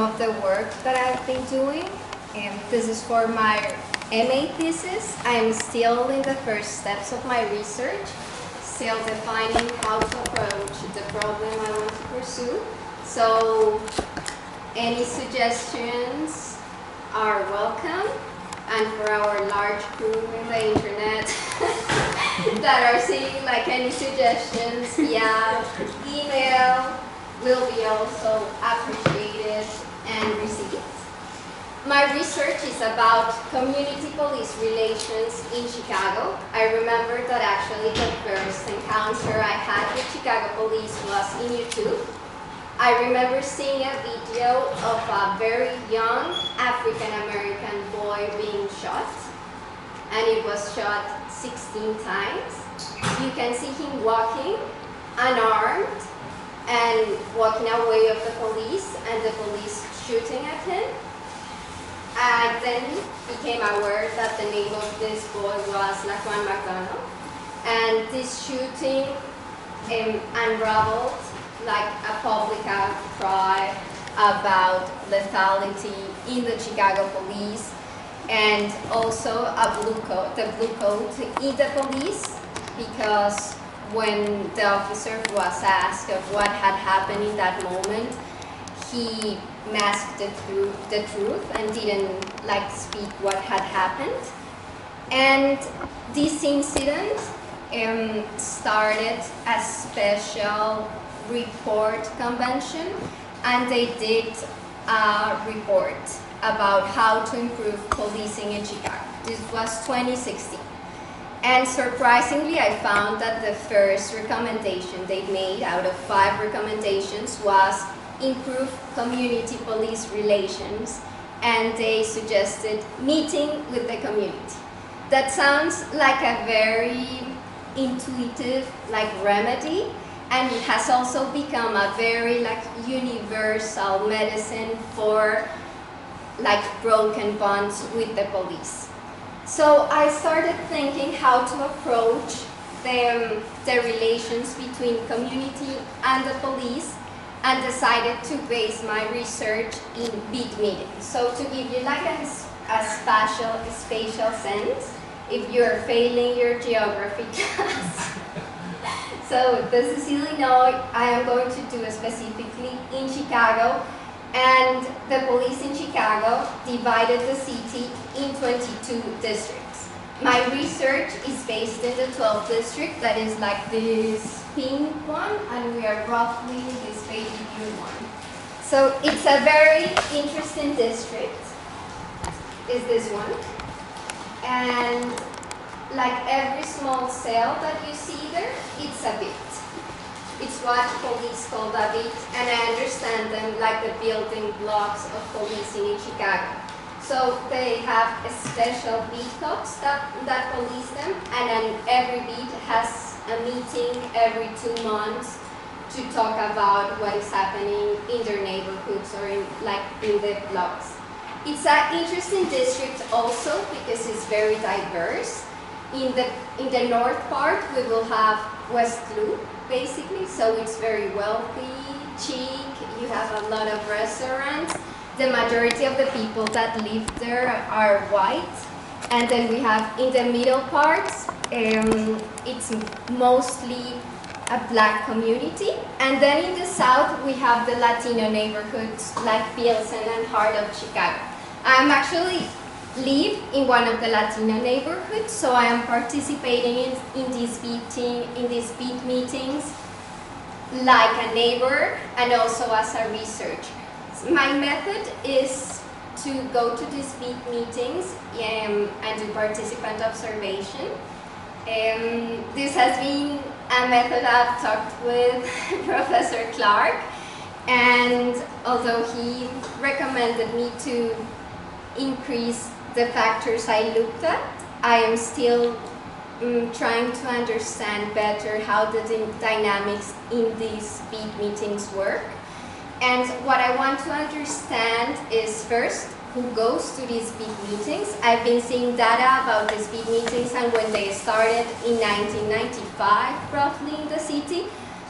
of the work that I've been doing. This is for my MA thesis. I'm still in the first steps of my research, still defining how to approach the problem I want to pursue. So any suggestions are welcome. And for our large crew in the internet that are seeing like any suggestions, yeah, email will be also appreciated and received. My research is about community police relations in Chicago. I remember that actually the first encounter I had with Chicago police was in YouTube. I remember seeing a video of a very young African-American boy being shot, and it was shot 16 times. You can see him walking unarmed and walking away of the police, and the police shooting at him. I then became aware that the name of this boy was Laquan McDonald, and this shooting unraveled like a public outcry about lethality in the Chicago police, and also the blue coat in the police, because when the officer was asked of what had happened in that moment, he masked the truth and didn't like speak what had happened. And this incident started a special report convention, and they did a report about how to improve policing in Chicago. This was 2016. And surprisingly, I found that the first recommendation they made out of 5 recommendations was improve community police relations, and they suggested meeting with the community. That sounds like a very intuitive remedy, and it has also become a very universal medicine for broken bonds with the police. So I started thinking how to approach the relations between community and the police, and decided to base my research in beat meetings. So to give you a spatial sense, if you're failing your geography class. So this is Illinois. I am going to do it specifically in Chicago, and the police in Chicago divided the city in 22 districts. My research is based in the 12th district, that is this pink one, and we are roughly in this baby blue one. So it's a very interesting district, is this one. And every small cell that you see there, it's a beat. It's what police call a beat, and I understand them like the building blocks of policing in Chicago. So they have a special beat cops that police them, and then every beat has a meeting every 2 months to talk about what is happening in their neighborhoods or in the blocks. It's an interesting district also because it's very diverse. In the north part, we will have West Loop, basically, so it's very wealthy, chic, you have a lot of restaurants. The majority of the people that live there are white. And then we have in the middle parts, it's mostly a black community. And then in the south, we have the Latino neighborhoods like Pilsen and Heart of Chicago. I'm actually live in one of the Latino neighborhoods, so I am participating in these beat meetings like a neighbor and also as a researcher. My method is to go to these beat meetings and do participant observation. This has been a method I've talked with Professor Clark, and although he recommended me to increase the factors I looked at, I am still trying to understand better how the dynamics in these beat meetings work. And what I want to understand is first, who goes to these beat meetings. I've been seeing data about these beat meetings and when they started in 1995, roughly in the city.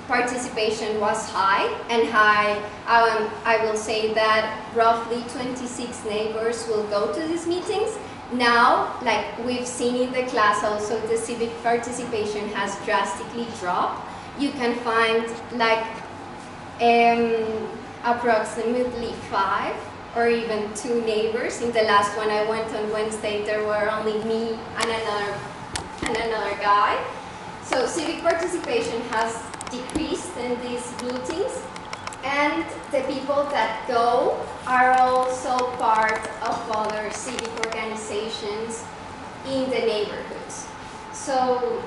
participation was high and high. I will say that roughly 26 neighbors will go to these meetings. Now, like we've seen in the class also, the civic participation has drastically dropped. You can find like approximately 5 or even 2 neighbors. In the last one I went on Wednesday, there were only me and another guy. So civic participation has decreased in these meetings, and the people that go are also part of other civic organizations in the neighborhoods. So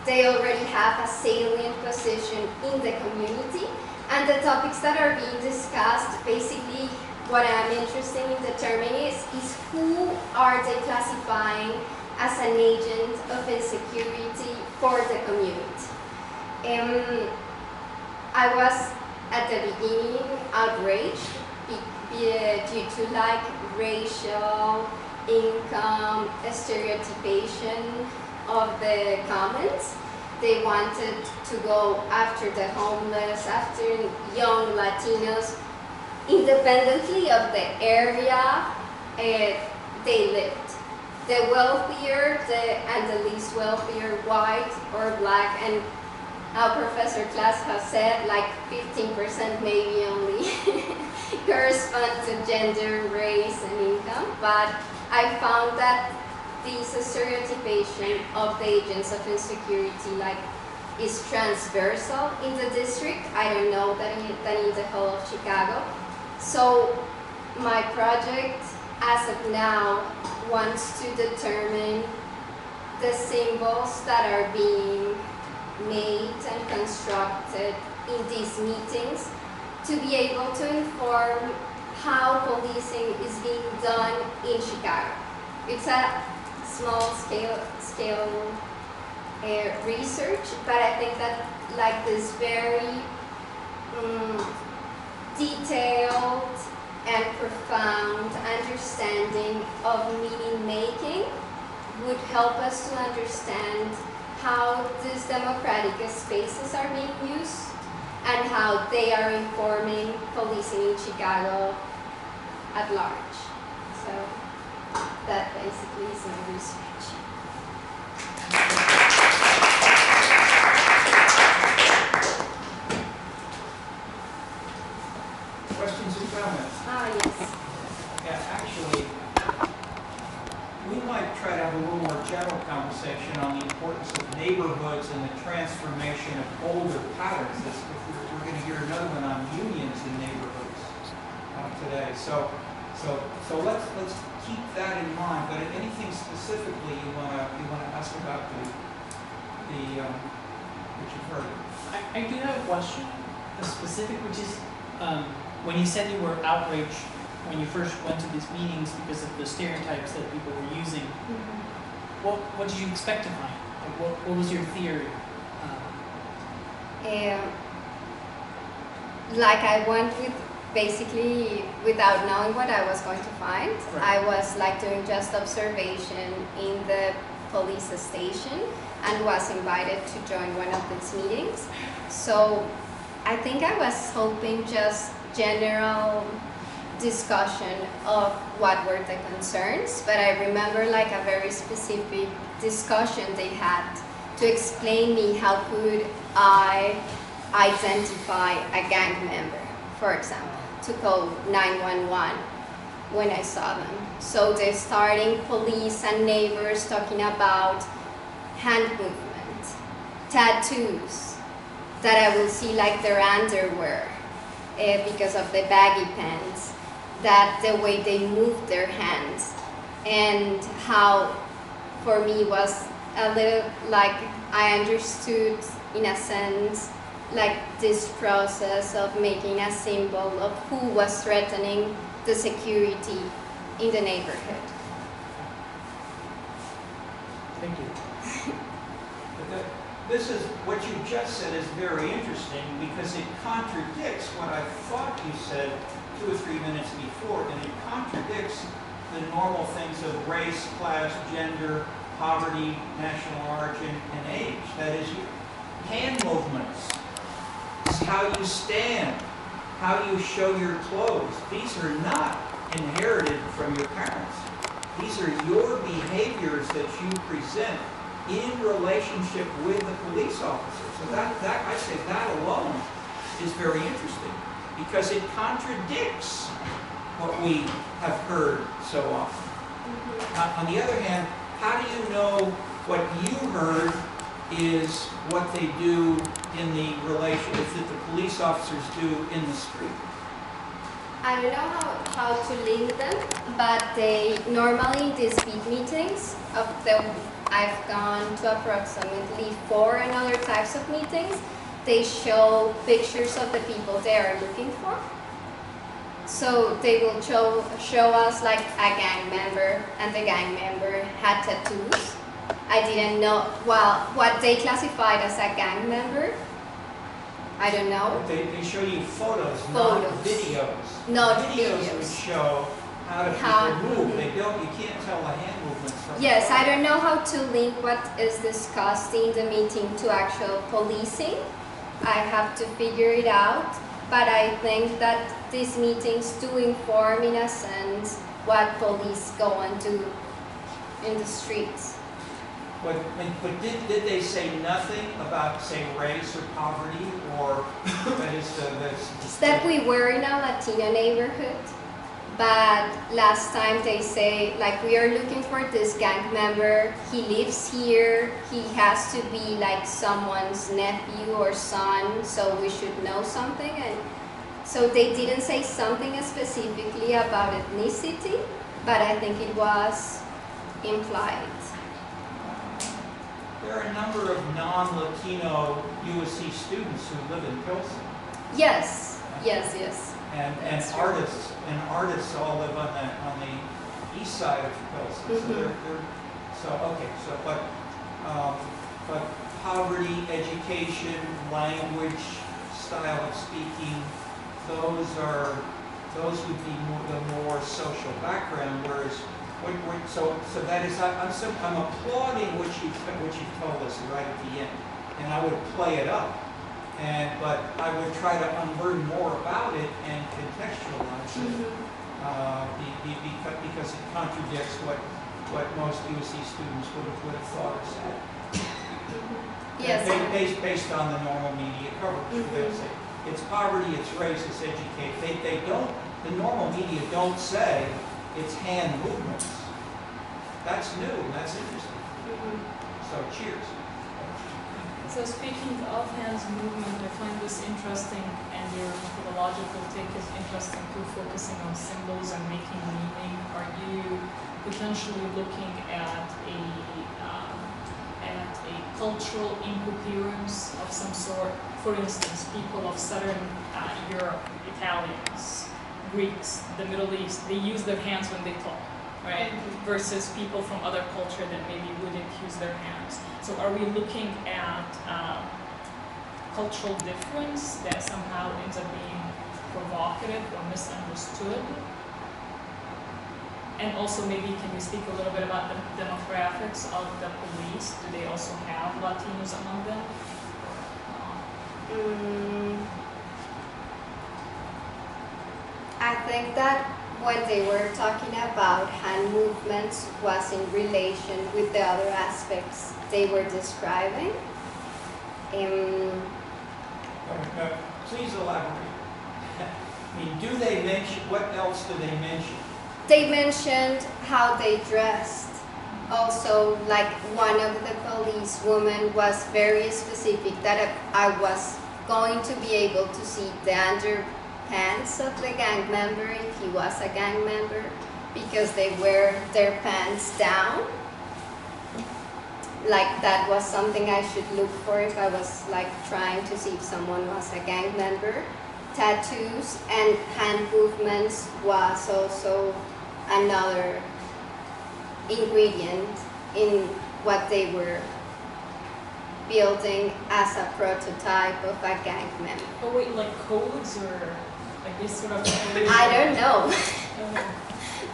they already have a salient position in the community, and the topics that are being discussed, basically what I'm interested in determining is who are they classifying as an agent of insecurity for the community. I was at the beginning outraged due to like racial, income, stereotypation of the comments. They wanted to go after the homeless, after young Latinos, independently of the area they lived. The wealthier and the least wealthier, white or black, and our professor class has said like 15% maybe only correspond to gender, race, and income. But I found that this stereotypation of the agents of insecurity like is transversal in the district. I don't know that in the whole of Chicago. So my project, as of now, wants to determine the symbols that are being made and constructed in these meetings to be able to inform how policing is being done in Chicago. It's a small scale research, but I think that like this very detailed and profound understanding of meaning making would help us to understand how these democratic spaces are being used and how they are informing policing in Chicago at large. So that basically is my research. Questions or comments? Yes. Yeah, actually, we might try to have a little more general conversation on the importance of neighborhoods and the transformation of older patterns. We're going to hear another one on unions in neighborhoods today. So let's keep that in mind. But anything specifically you want to ask about the what you've heard? I do have a question, a specific, which is when you said you were outraged when you first went to these meetings because of the stereotypes that people were using. What did you expect to find? Like, what was your theory? Like I went with basically without knowing what I was going to find. Right. I was like doing just observation in the police station and was invited to join one of these meetings. So I think I was hoping just general discussion of what were the concerns, but I remember like a very specific discussion they had to explain me how could I identify a gang member, for example, to call 911 when I saw them. So they're starting police and neighbors talking about hand movement, tattoos, that I will see like their underwear because of the baggy pants, that the way they move their hands, and how for me was a little like I understood in a sense like this process of making a symbol of who was threatening the security in the neighborhood. Thank you. This is what you just said is very interesting because it contradicts what I thought you said 2 or 3 minutes before, and it contradicts the normal things of race, class, gender, poverty, national origin, and age. That is, hand movements is how you stand, how you show your clothes. These are not inherited from your parents. These are your behaviors that you present in relationship with the police officer. So I say that alone is very interesting because it contradicts what we have heard so often. On the other hand, how do you know what you heard is what they do in the relationship that the police officers do in the street? I don't know how to link them, but they normally these big meetings of the I've gone to approximately 4 and other types of meetings. They show pictures of the people they are looking for. So they will show us like a gang member, and the gang member had tattoos. I didn't know, well, what they classified as a gang member. I don't know. They show you photos, Photos. not videos. Not Videos would videos. show how people move. They don't. You can't tell the hand movements from. Yes, I don't know how to link what is discussed in the meeting to actual policing. I have to figure it out. But I think that these meetings do inform, in a sense, what police go and do in the streets. But did they say nothing about, say, race or poverty, or that is That we were in a Latino neighborhood, but last time they say, like, we are looking for this gang member, he lives here, he has to be like someone's nephew or son, so we should know something. And so they didn't say something specifically about ethnicity, but I think it was implied. There are a number of non-Latino USC students who live in Pilsen. Yes, yes, yes. And That's true. artists all live on the east side of Pilsen. But poverty, education, language, style of speaking, those would be the more social background. Whereas, so that is I'm applauding what you've told us right at the end, and I would play it up. But I would try to unlearn more about it and contextualize it, because it contradicts what most USC students would have thought or said. Yes. Based on the normal media coverage, they'll say it's poverty, it's race, it's education. They don't. The normal media don't say it's hand movements. That's new. And that's interesting. So cheers. So speaking of hands movement, I find this interesting, and your methodological take is interesting too, focusing on symbols and making meaning. Are you potentially looking at a cultural incoherence of some sort? For instance, people of Southern Europe, Italians, Greeks, the Middle East, they use their hands when they talk, right? Versus people from other culture that maybe wouldn't use their hands. So are we looking at cultural difference that somehow ends up being provocative or misunderstood? And also maybe can you speak a little bit about the demographics of the police? Do they also have Latinos among them? I think that when they were talking about hand movements was in relation with the other aspects they were describing. Please elaborate. I mean, do they mention, what else do they mention? They mentioned how they dressed. Also, like one of the police women was very specific that I was going to be able to see the underpants of the gang member if he was a gang member, because they wear their pants down. Like that was something I should look for if I was like trying to see if someone was a gang member. Tattoos and hand movements was also another ingredient in what they were building as a prototype of a gang member. Oh wait, like codes or like this sort of codes? I don't know. Oh.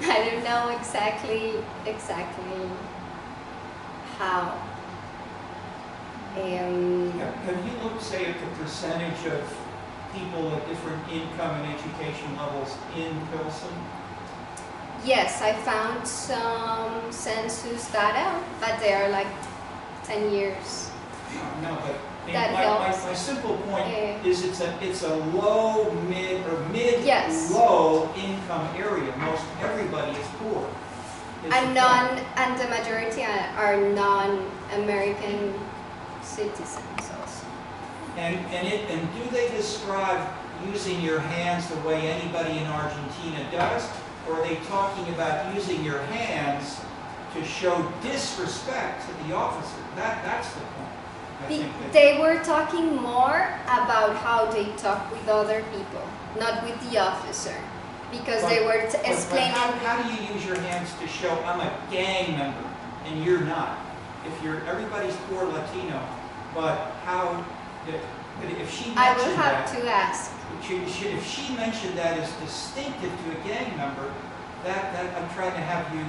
I don't know exactly how. Have you looked, say, at the percentage of people at different income and education levels in Pilsen? Yes, I found some census data, but they are like 10 years. No, but That my helps. simple point Yeah. is it's a low, mid, or Yes. mid-low income area. Most everybody is poor. is the And point. and the majority are non-American citizens also. And do they describe using your hands the way anybody in Argentina does? Or are they talking about using your hands to show disrespect to the officer? That's the point. I think that- They were talking more about how they talk with other people, not with the officer, because they were But explaining. how do you use your hands to show I'm a gang member and you're not? If everybody's poor Latino, but how, if she I will mentioned have that, to ask. if she mentioned that as distinctive to a gang member, that I'm trying to have you,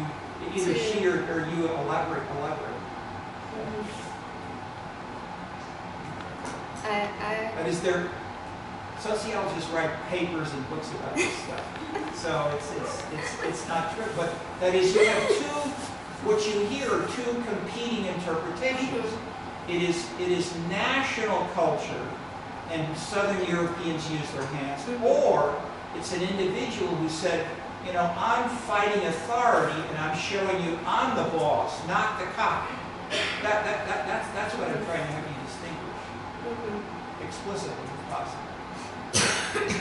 either To- she or you elaborate. But is there, sociologists write papers and books about this stuff, so it's not true. But that is, you have what you hear are two competing interpretations. It is national culture, and Southern Europeans use their hands, or it's an individual who said, you know, I'm fighting authority and I'm showing you I'm the boss, not the cop. That's what I'm trying to have you distinguish explicitly, if possible.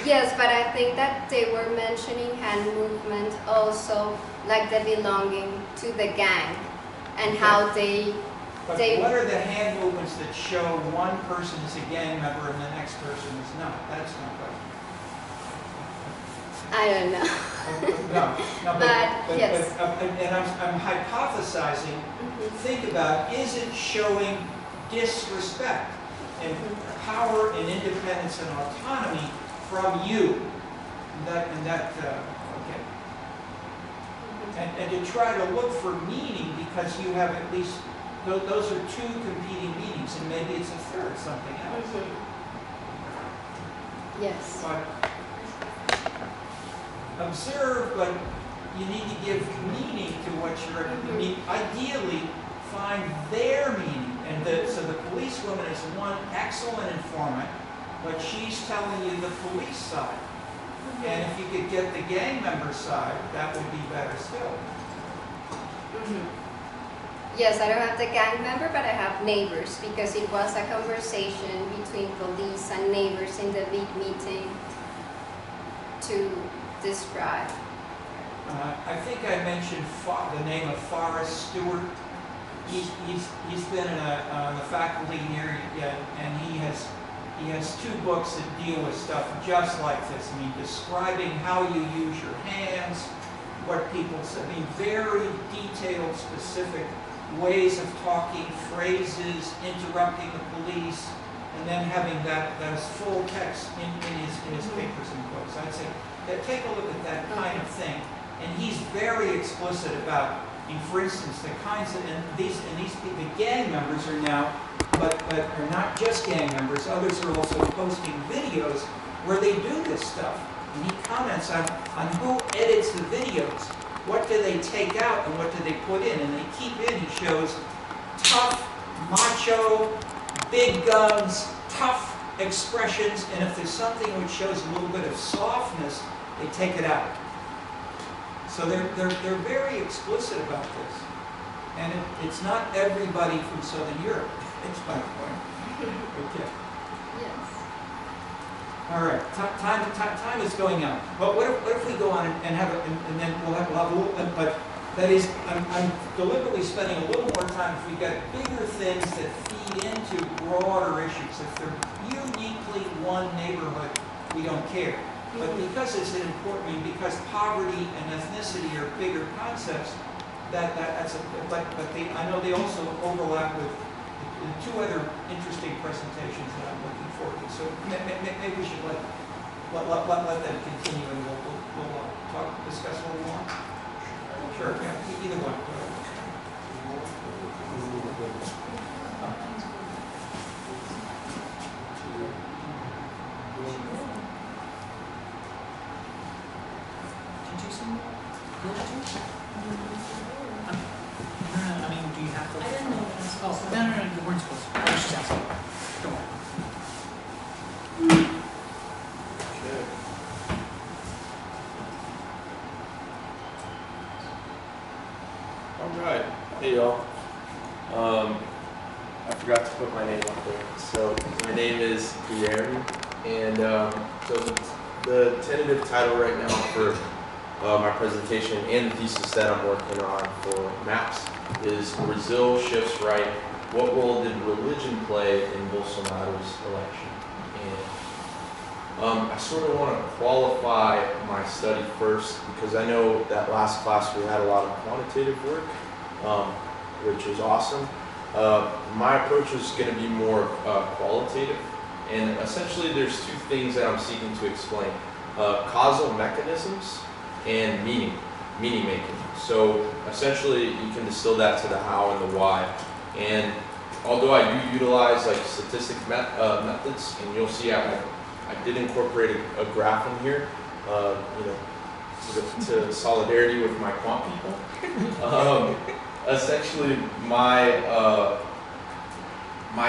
Yes, but I think that they were mentioning hand movement also, like the belonging to the gang, and how they. But what are the hand movements that show one person is a gang member and the next person is not? That's my question. I don't know. No, But, yes. and I'm hypothesizing, think about, is it showing disrespect and power and independence and autonomy from you? Okay. And to try to look for meaning, because you have at least, those are two competing meanings, and maybe it's a third, something else. Yes. But observe, but you need to give meaning to what you're, you need, ideally, find their meaning. And so the policewoman is one excellent informant, but she's telling you the police side. And if you could get the gang member side, that would be better still. Yes, I don't have the gang member, but I have neighbors, because it was a conversation between police and neighbors in the big meeting to describe. I think I mentioned the name of Forrest Stewart. He's been on the faculty here, and he has two books that deal with stuff just like this. I mean, describing how you use your hands, what people say. I mean, very detailed, specific ways of talking, phrases, interrupting the police, and then having that as full text in his papers and books. I'd say take a look at that kind of thing. And he's very explicit about, for instance, the kinds of, the gang members are now, but are not just gang members. Others are also posting videos where they do this stuff. And he comments on who edits the videos. What do they take out and what do they put in? And they keep in, he shows tough, macho, big guns, tough expressions, and if there's something which shows a little bit of softness, they take it out. So they're very explicit about this. And it's not everybody from Southern Europe. It's my point. Okay. Yes. All right. Time is going out. But what if we go on and have it, and then we'll have a little. But that is, I'm deliberately spending a little more time if we've got bigger things that feed into broader issues. If they're uniquely one neighborhood, we don't care. But because it's an important, because poverty and ethnicity are bigger concepts, that's a. But I know they also overlap with the two other interesting presentations that I'm looking forward to. So maybe we should let them continue, and we'll discuss a little more. Sure. Yeah. Either one. I mean, do you have to? I didn't know that. Oh, no, you weren't supposed to. I was just asking. Don't worry. Okay. All right. Hey, y'all. I forgot to put my name up there. So my name is Guillermo, and so the tentative title right now for my presentation and the thesis that I'm working on for MAPS is Brazil Shifts Right. What role did religion play in Bolsonaro's election? And I sort of want to qualify my study first because I know that last class we had a lot of quantitative work, which is awesome. My approach is going to be more qualitative, and essentially there's two things that I'm seeking to explain: causal mechanisms and meaning making. So essentially you can distill that to the how and the why. And although I do utilize like statistic methods, and you'll see I did incorporate a graph in here, you know, to solidarity with my quant people. Essentially, my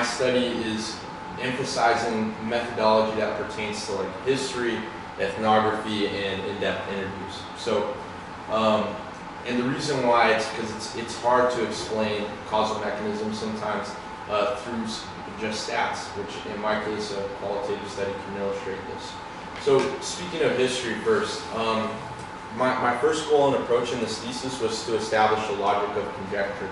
study is emphasizing methodology that pertains to like history, ethnography, and in-depth interviews. So, and the reason why it's because it's hard to explain causal mechanisms sometimes through just stats, which in my case a qualitative study can illustrate this. So speaking of history first, my first goal in approaching this thesis was to establish a logic of conjecture.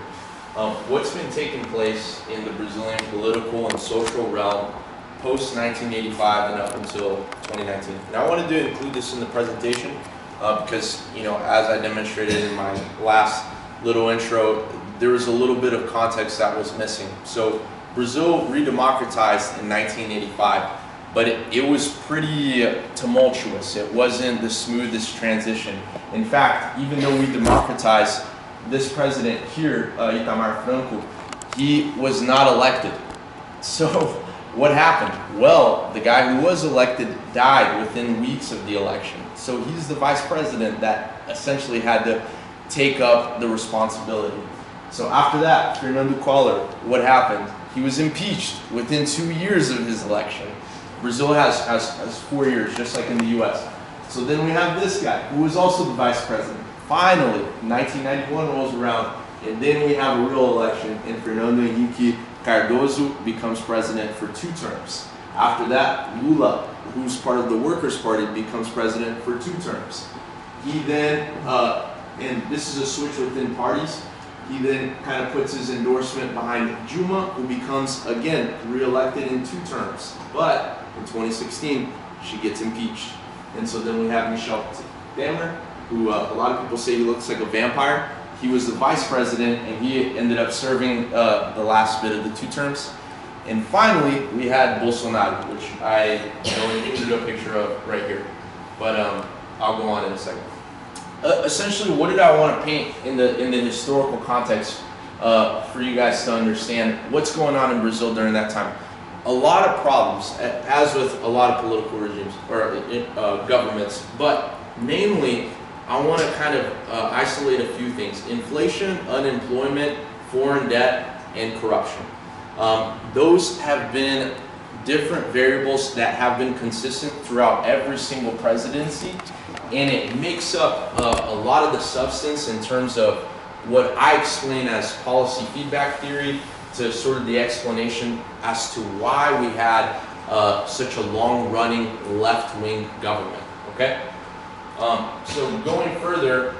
What's been taking place in the Brazilian political and social realm post-1985 and up until 2019. Now I wanted to include this in the presentation because, you know, as I demonstrated in my last little intro, there was a little bit of context that was missing. So Brazil re-democratized in 1985, but it was pretty tumultuous. It wasn't the smoothest transition. In fact, even though we democratized, this president here, Itamar Franco, he was not elected. So what happened? Well, the guy who was elected died within weeks of the election. So he's the vice president that essentially had to take up the responsibility. So after that, Fernando Collor, what happened? He was impeached within 2 years of his election. Brazil has 4 years, just like in the US. So then we have this guy, who was also the vice president. Finally, 1991 rolls around, and then we have a real election, and Fernando Henrique Cardoso becomes president for 2 terms. After that, Lula, who's part of the Workers' Party, becomes president for 2 terms. He then, and this is a switch within parties, he then kind of puts his endorsement behind Dilma, who becomes, again, re-elected in 2 terms. But in 2016, she gets impeached. And so then we have Michel Temer, who a lot of people say he looks like a vampire. He was the vice president, and he ended up serving the last bit of the 2 terms. And finally, we had Bolsonaro, which I included a picture of right here. But I'll go on in a second. Essentially, what did I want to paint in the historical context for you guys to understand what's going on in Brazil during that time? A lot of problems, as with a lot of political regimes or governments, but namely, I want to kind of isolate a few things: inflation, unemployment, foreign debt, and corruption. Those have been different variables that have been consistent throughout every single presidency, and it makes up a lot of the substance in terms of what I explain as policy feedback theory to sort of the explanation as to why we had such a long-running left-wing government, okay? So going further,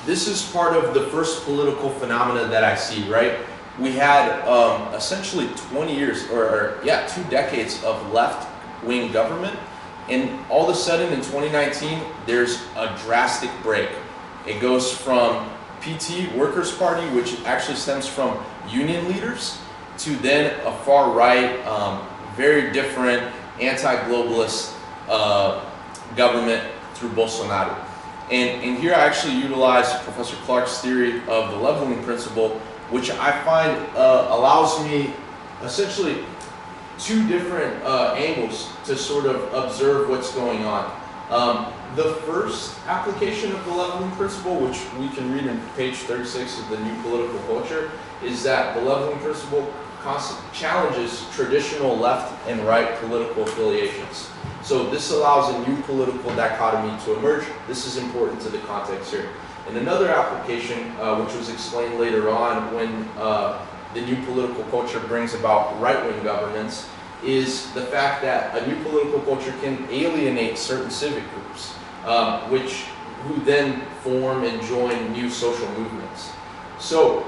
this is part of the first political phenomena that I see, right? We had essentially 20 years, or 2 decades of left-wing government, and all of a sudden in 2019, there's a drastic break. It goes from PT, Workers' Party, which actually stems from union leaders, to then a far-right, very different anti-globalist government through Bolsonaro. And here I actually utilize Professor Clark's theory of the leveling principle, which I find allows me essentially 2 different angles to sort of observe what's going on. The first application of the leveling principle, which we can read in page 36 of the New Political Culture, is that the leveling principle challenges traditional left and right political affiliations. So this allows a new political dichotomy to emerge. This is important to the context here. And another application, which was explained later on when the New Political Culture brings about right-wing governance, is the fact that a new political culture can alienate certain civic groups, who then form and join new social movements. So,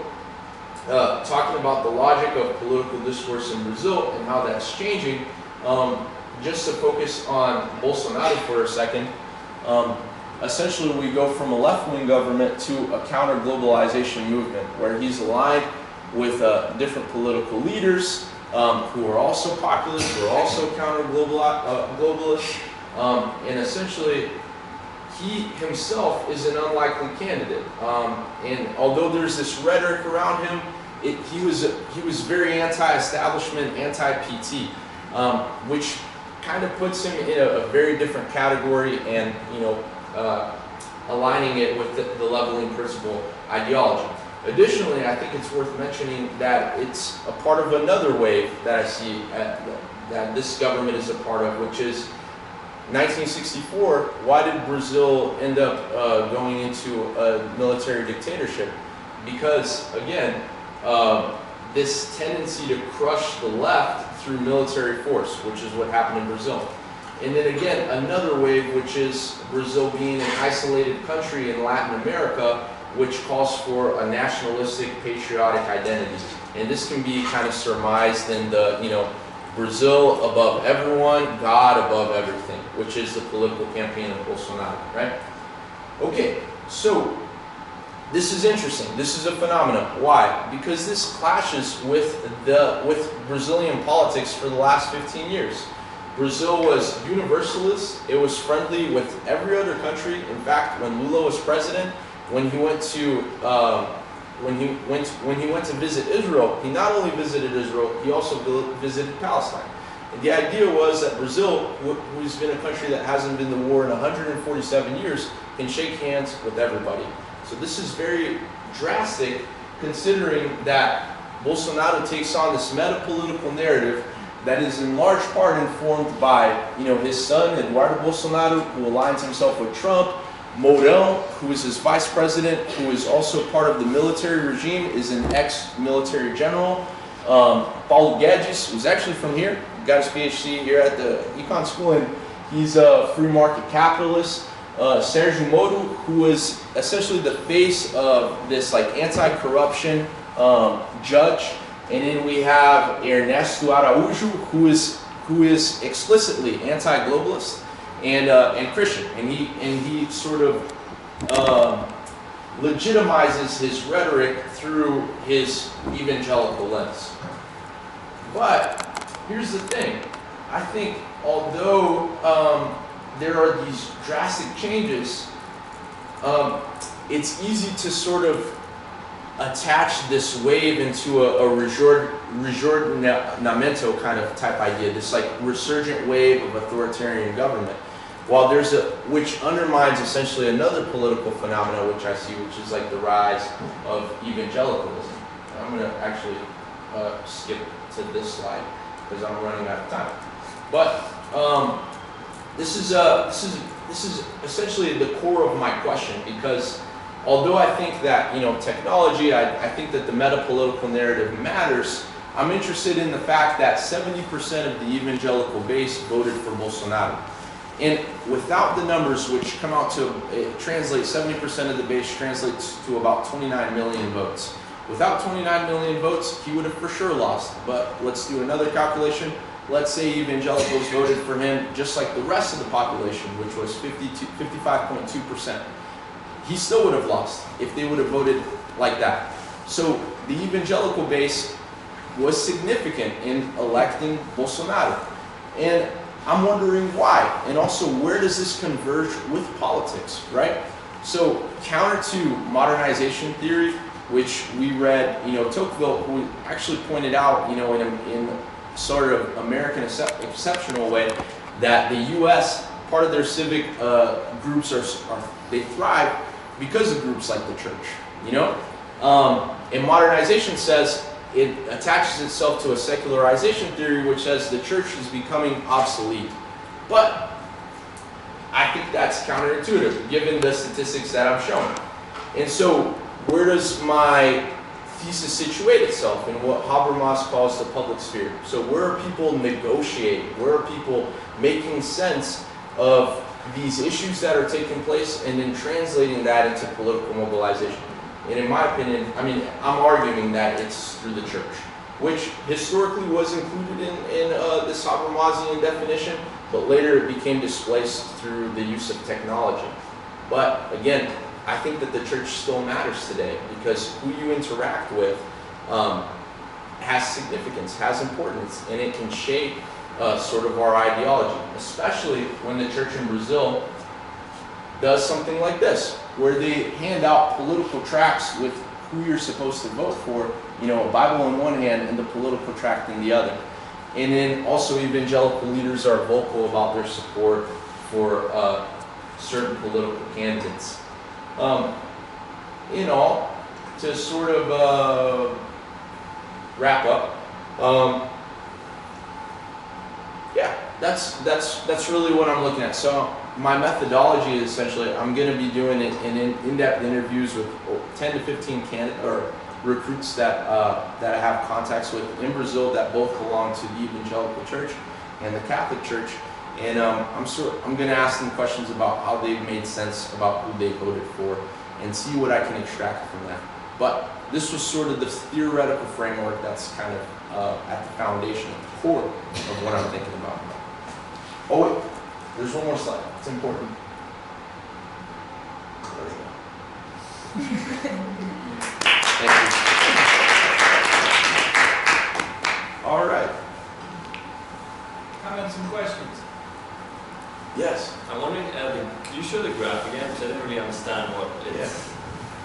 talking about the logic of political discourse in Brazil and how that's changing, just to focus on Bolsonaro for a second, essentially we go from a left-wing government to a counter-globalization movement where he's aligned with different political leaders who are also populists, who are also counter-globalists, and essentially he himself is an unlikely candidate. And although there's this rhetoric around him, he was very anti-establishment, anti-PT, which kind of puts him in a very different category, and aligning it with the leveling principle ideology. Additionally, I think it's worth mentioning that it's a part of another wave that I see that this government is a part of, which is 1964. Why did Brazil end up going into a military dictatorship? Because, again, this tendency to crush the left through military force, which is what happened in Brazil. And then again, another wave, which is Brazil being an isolated country in Latin America, which calls for a nationalistic, patriotic identity. And this can be kind of surmised in the, Brazil above everyone, God above everything, which is the political campaign of Bolsonaro, right? Okay, so this is interesting. This is a phenomenon. Why? Because this clashes with Brazilian politics for the last 15 years. Brazil was universalist. It was friendly with every other country. In fact, when Lula was president, when he went to visit Israel, he not only visited Israel, he also visited Palestine. And the idea was that Brazil, who's been a country that hasn't been to war in 147 years, can shake hands with everybody. So this is very drastic, considering that Bolsonaro takes on this meta-political narrative that is in large part informed by, his son, Eduardo Bolsonaro, who aligns himself with Trump. Mourão, who is his vice president, who is also part of the military regime, is an ex-military general. Paulo Guedes, who's actually from here, got his PhD here at the Econ School, and he's a free market capitalist. Sérgio Moro, who is essentially the face of this anti-corruption judge. And then we have Ernesto Araújo, who is explicitly anti-globalist and Christian, and he sort of legitimizes his rhetoric through his evangelical lens. But here's the thing: I think although there are these drastic changes, it's easy to sort of attach this wave into a resurgimento kind of type idea, this resurgent wave of authoritarian government. While which undermines essentially another political phenomena which I see, which is the rise of evangelicalism. I'm going to actually skip to this slide because I'm running out of time. But this is essentially the core of my question, because although I think that technology, I think that the meta-political narrative matters, I'm interested in the fact that 70% of the evangelical base voted for Bolsonaro. And without the numbers, which come out to translate, 70% of the base translates to about 29 million votes. Without 29 million votes, he would have for sure lost. But let's do another calculation. Let's say evangelicals voted for him just like the rest of the population, which was 55.2%. He still would have lost if they would have voted like that. So the evangelical base was significant in electing Bolsonaro. And I'm wondering why, and also where does this converge with politics, right? So counter to modernization theory, which we read, Tocqueville, who actually pointed out, in sort of American exceptional way, that the U.S. part of their civic groups they thrive because of groups like the church, you know? And modernization says it attaches itself to a secularization theory which says the church is becoming obsolete. But I think that's counterintuitive given the statistics that I'm showing. And so where does my thesis situate itself in what Habermas calls the public sphere? So where are people negotiating? Where are people making sense of these issues that are taking place and then translating that into political mobilization? And in my opinion, I mean, I'm arguing that it's through the church, which historically was included in this Habermasian definition, but later it became displaced through the use of technology. But again, I think that the church still matters today because who you interact with has significance, has importance, and it can shape sort of our ideology, especially when the church in Brazil does something like this, where they hand out political tracts with who you're supposed to vote for, you know, a Bible in one hand and the political tract in the other. And then also evangelical leaders are vocal about their support for certain political candidates. In all, to sort of wrap up, yeah, that's really what I'm looking at. So my methodology is essentially I'm going to be doing in-depth interviews with 10 to 15 recruits that I have contacts with in Brazil that both belong to the Evangelical Church and the Catholic Church, and I'm going to ask them questions about how they've made sense about who they voted for and see what I can extract from that. But this was sort of the theoretical framework that's kind of at the foundation, at the core of what I'm thinking about. Oh wait, there's one more slide. It's important. There we go. Thank you. All right. Comments and questions? Yes. I'm wondering, could you show the graph again? Because I didn't really understand what it's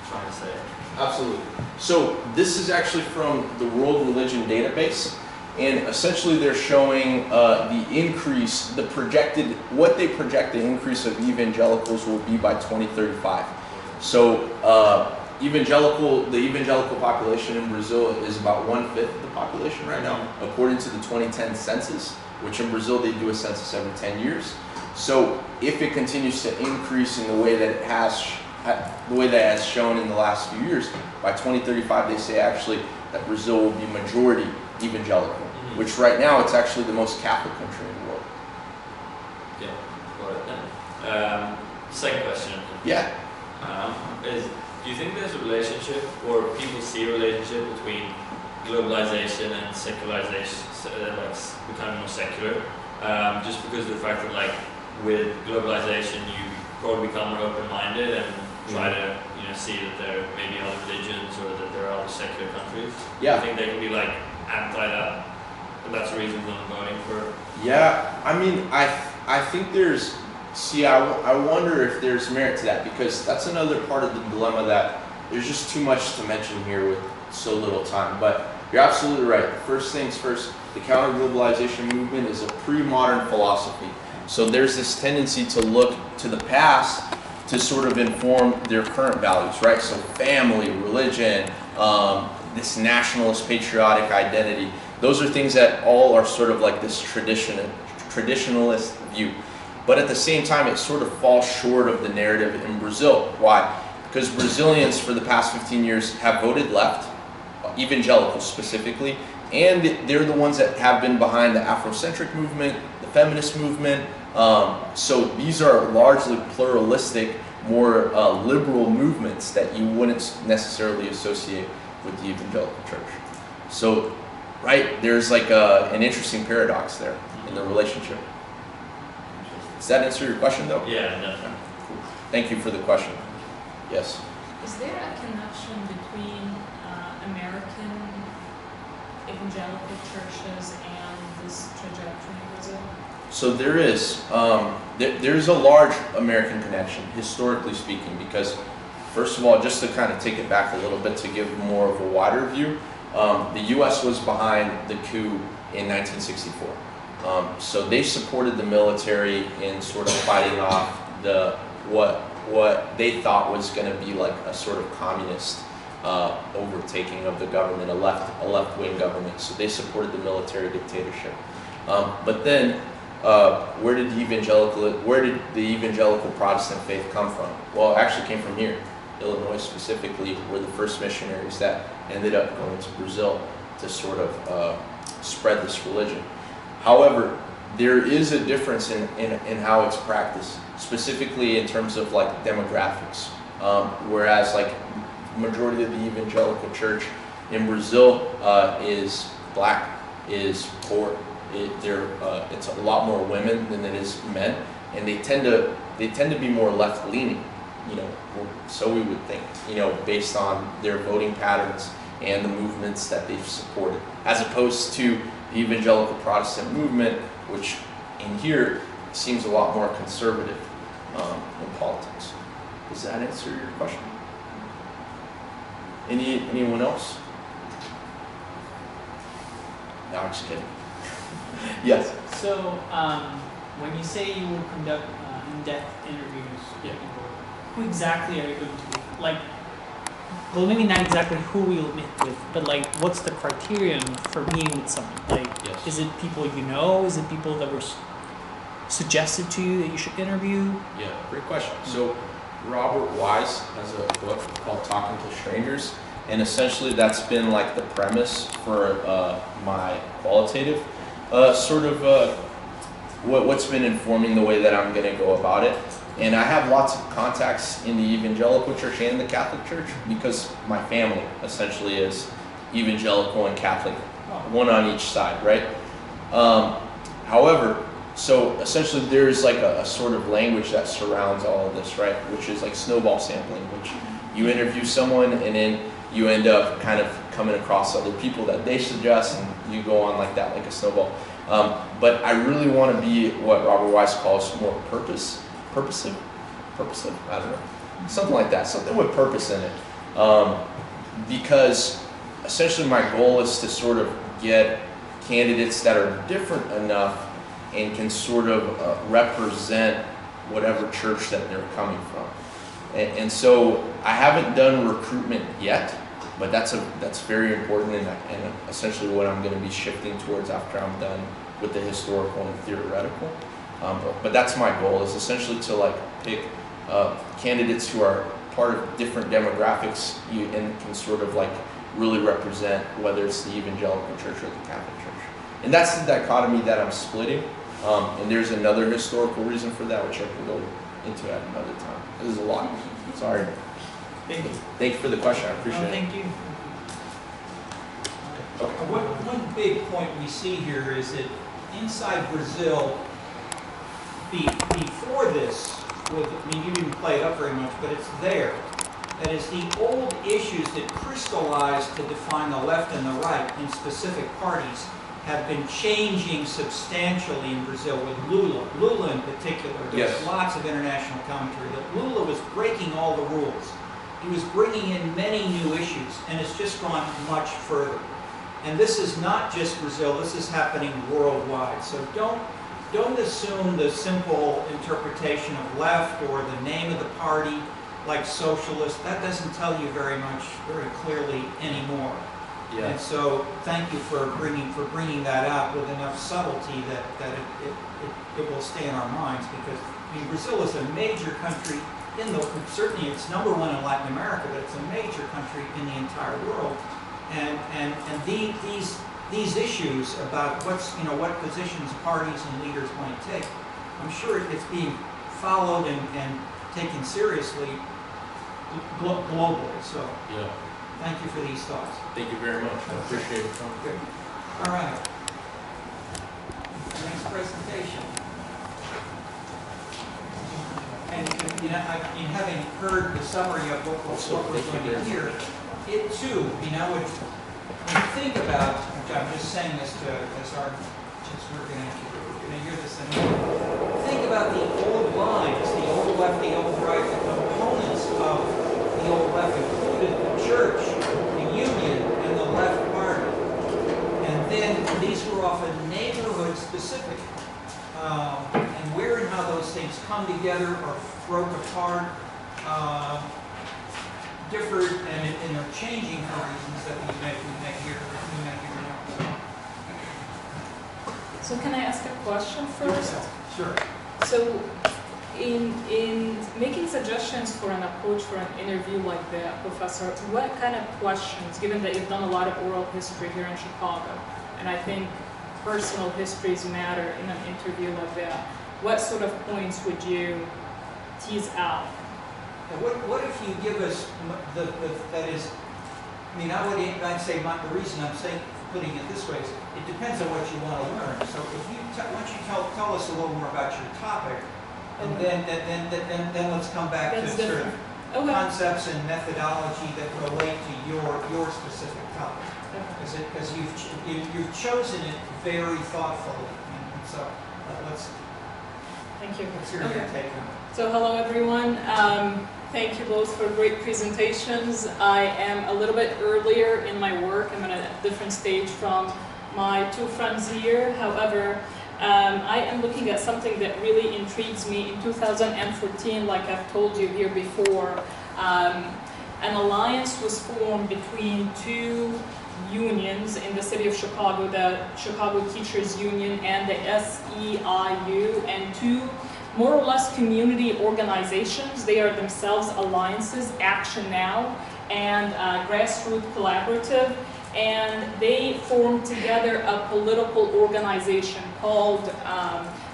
trying to say. Absolutely. So this is actually from the World Religion Database, and essentially they're showing the increase, what they project the increase of evangelicals will be by 2035. So the evangelical population in Brazil is about 1/5 of the population right now, according to the 2010 census, which in Brazil they do a census every 10 years. So if it continues to increase in the way that it has, shown in the last few years, by 2035 they say actually that Brazil will be majority evangelical, which right now it's actually the most Catholic country in the world. Yeah, got it then. Second question. Yeah. Do you think there's a relationship, or people see a relationship between globalization and secularization, like becoming more secular? Just because of the fact that, like, with globalization, you probably become more open-minded and try to, see that there may be other religions or that there are other secular countries. Yeah. I think they can be like anti that, and that's the reason that I'm voting for. Yeah, I mean, I think there's. See, I wonder if there's merit to that, because that's another part of the dilemma that there's just too much to mention here with so little time. But you're absolutely right. First things first, the counter-globalization movement is a pre-modern philosophy. So there's this tendency to look to the past to sort of inform their current values, right? So family, religion, this nationalist patriotic identity, those are things that all are sort of like this traditionalist view. But at the same time, it sort of falls short of the narrative in Brazil. Why? Because Brazilians for the past 15 years have voted left, evangelicals specifically, and they're the ones that have been behind the Afrocentric movement, the feminist movement. So these are largely pluralistic, more liberal movements that you wouldn't necessarily associate with the evangelical church. So, right, there's like an interesting paradox there in the relationship. Does that answer your question, though? Yeah, definitely. Cool. Thank you for the question. Yes. Is there a connection between American evangelical churches and this trajectory in Brazil? So there is. There's a large American connection, historically speaking, because first of all, just to kind of take it back a little bit to give more of a wider view, the U.S. was behind the coup in 1964. So they supported the military in sort of fighting off what they thought was going to be like a sort of communist overtaking of the government, a left-wing government. So they supported the military dictatorship. But then, where did the evangelical Protestant faith come from? Well, it actually came from here, Illinois specifically, were the first missionaries that ended up going to Brazil to sort of spread this religion. However, there is a difference in how it's practiced, specifically in terms of like demographics. Whereas like majority of the evangelical church in Brazil is black, is poor. It's a lot more women than it is men, and they tend to be more left leaning, you know. So we would think, you know, based on their voting patterns and the movements that they've supported, as opposed to the evangelical Protestant movement, which in here seems a lot more conservative in politics. Does that answer your question? Anyone else? No, I'm just kidding. Yes. So, when you say you will conduct in-depth interviews with people, who exactly are you going to meet? Like, well, maybe not exactly who we'll meet with, but like, what's the criterion for meeting with someone? Like, Yes. is it people you know? Is it people that were suggested to you that you should interview? Yeah, great question. So Robert Wise has a book called Talking to Strangers, and essentially that's been like the premise for my qualitative what's been informing the way that I'm going to go about it. And I have lots of contacts in the evangelical church and the Catholic church because my family essentially is evangelical and Catholic, one on each side, right? However, so essentially there's like a sort of language that surrounds all of this, right? Which is like snowball sampling, which you interview someone and then you end up kind of coming across other people that they suggest, and you go on like that, like a snowball. But I really want to be what Robert Wise calls more purposive, I don't know, something like that, something with purpose in it. Because essentially my goal is to sort of get candidates that are different enough and can sort of represent whatever church that they're coming from. And so I haven't done recruitment yet, but that's very important and essentially what I'm going to be shifting towards after I'm done with the historical and theoretical. But that's my goal, is essentially to like pick candidates who are part of different demographics and can sort of like really represent whether it's the evangelical church or the Catholic church. And that's the dichotomy that I'm splitting. And there's another historical reason for that, which I can go into at another time. This is a lot. Sorry. Thank you. Thank you for the question. I appreciate it. Thank you. One big point we see here is that inside Brazil, before this, you didn't play it up very much, but it's there. That is, the old issues that crystallized to define the left and the right in specific parties have been changing substantially in Brazil with Lula. Lula in particular, there's Yes. lots of international commentary that Lula was breaking all the rules. He was bringing in many new issues, and it's just gone much further. And this is not just Brazil, this is happening worldwide. So don't assume the simple interpretation of left or the name of the party like socialist. That doesn't tell you very much, very clearly anymore. Yeah. And so thank you for bringing that out with enough subtlety that it will stay in our minds, because I mean, Brazil is a major country certainly it's number one in Latin America, but it's a major country in the entire world. And these issues about what positions parties and leaders might take, I'm sure it's being followed and taken seriously globally. So Yeah. thank you for these thoughts. Thank you very much. I appreciate it. Good. All right. Next presentation. And having heard the summary of what we're going to hear, it too, when you think about, I'm just saying this since we're going to hear this in a minute. Think about the old lines, the old left, the old right, the components of the old left included the church, the union, and the left party. And then these were often neighborhood specific. generations come together or broke apart, differed, and are changing for reasons that we may hear now. So can I ask a question first? Sure. So in making suggestions for an approach for an interview like that, Professor, what kind of questions, given that you've done a lot of oral history here in Chicago, and I think personal histories matter in an interview like that, what sort of points would you tease out? Now, what if you give us that is, I mean, I'd say the reason I'm saying, putting it this way is, it depends on what you want to learn. So if you, why don't you tell us a little more about your topic, and then let's come back to sort of concepts and methodology that relate to your specific topic. Because you've chosen it very thoughtfully, and so Thank you. let's hear your take on it. So hello everyone. Thank you both for great presentations. I am a little bit earlier in my work. I'm at a different stage from my two friends here. However, I am looking at something that really intrigues me. In 2014, like I've told you here before, an alliance was formed between two unions in the city of Chicago, the Chicago Teachers Union and the SEIU, and two more or less community organizations. They are themselves alliances, Action Now and Grassroots Collaborative, and they formed together a political organization called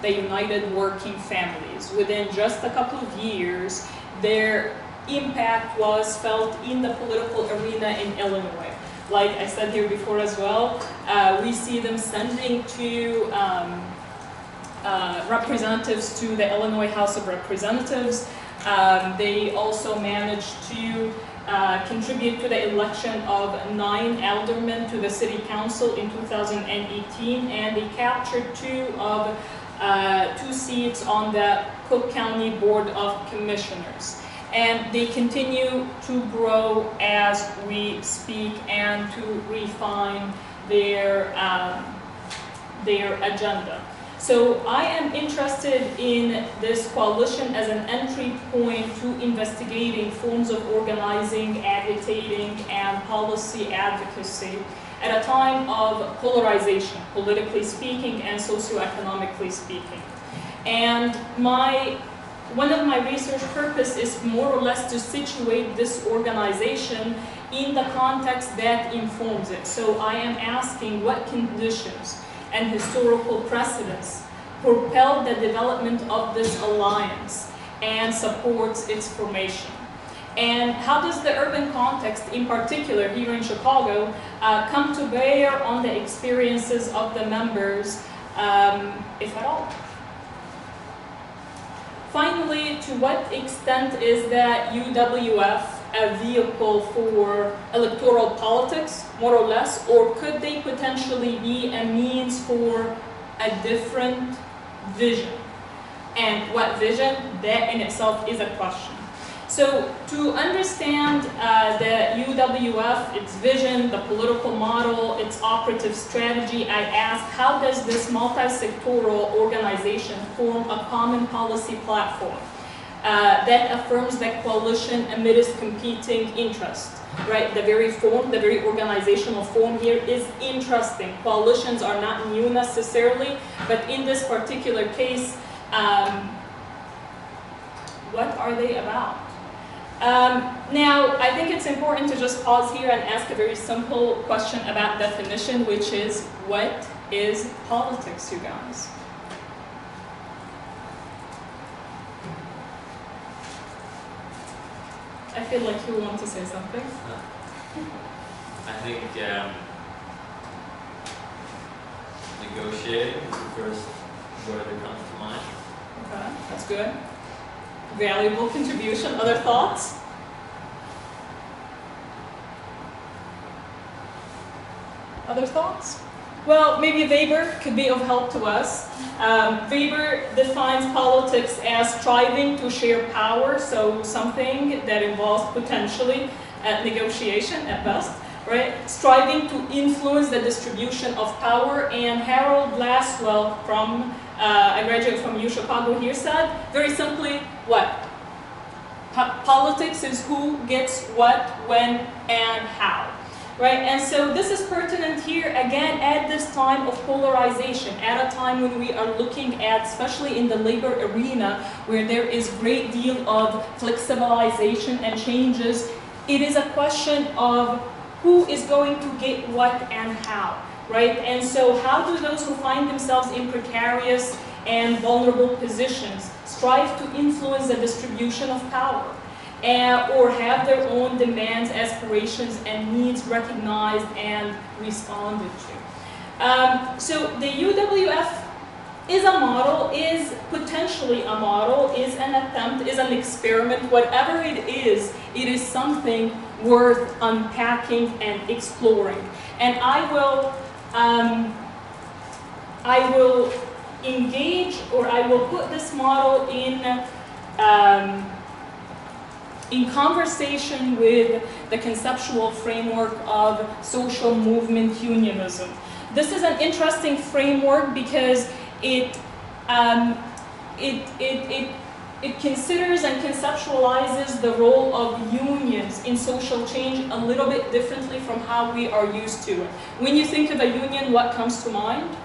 the United Working Families. Within just a couple of years, their impact was felt in the political arena in Illinois. Like I said here before as well, we see them sending to representatives to the Illinois House of Representatives. They also managed to contribute to the election of 9 aldermen to the city council in 2018, and they captured 2 seats on the Cook County Board of Commissioners. And they continue to grow as we speak and to refine their agenda. So I am interested in this coalition as an entry point to investigating forms of organizing, agitating, and policy advocacy at a time of polarization, politically speaking and socioeconomically speaking. And one of my research purpose is more or less to situate this organization in the context that informs it. So I am asking what conditions and historical precedents propelled the development of this alliance and supports its formation. And how does the urban context, in particular here in Chicago, come to bear on the experiences of the members, if at all? Finally, to what extent is the UWF a vehicle for electoral politics, more or less, or could they potentially be a means for a different vision? And what vision? That in itself is a question. So to understand the UWF, its vision, the political model, its operative strategy, I ask, how does this multi-sectoral organization form a common policy platform that affirms that coalition amidst competing interests? Right, the very form, the very organizational form here is interesting. Coalitions are not new necessarily, but in this particular case, what are they about? Now, I think it's important to just pause here and ask a very simple question about definition, which is, what is politics, you guys? I feel like you want to say something. I think negotiating is the first word that comes to mind. Okay, that's good. Valuable contribution. Other thoughts? Other thoughts? Well, maybe Weber could be of help to us. Weber defines politics as striving to share power, so something that involves potentially negotiation at best, right? Striving to influence the distribution of power. And Harold Lasswell from a graduate from U Chicago here said, very simply, what? Politics is who gets what, when, and how. Right? And so this is pertinent here, again, at this time of polarization, at a time when we are looking at, especially in the labor arena, where there is a great deal of flexibilization and changes. It is a question of who is going to get what and how, right? And so how do those who find themselves in precarious and vulnerable positions strive to influence the distribution of power? Or have their own demands, aspirations, and needs recognized and responded to. So the UWF is a model, is potentially a model, is an attempt, is an experiment, whatever it is something worth unpacking and exploring. And I will engage, or I will put this model in conversation with the conceptual framework of social movement unionism. This is an interesting framework because it considers and conceptualizes the role of unions in social change a little bit differently from how we are used to it. When you think of a union, what comes to mind?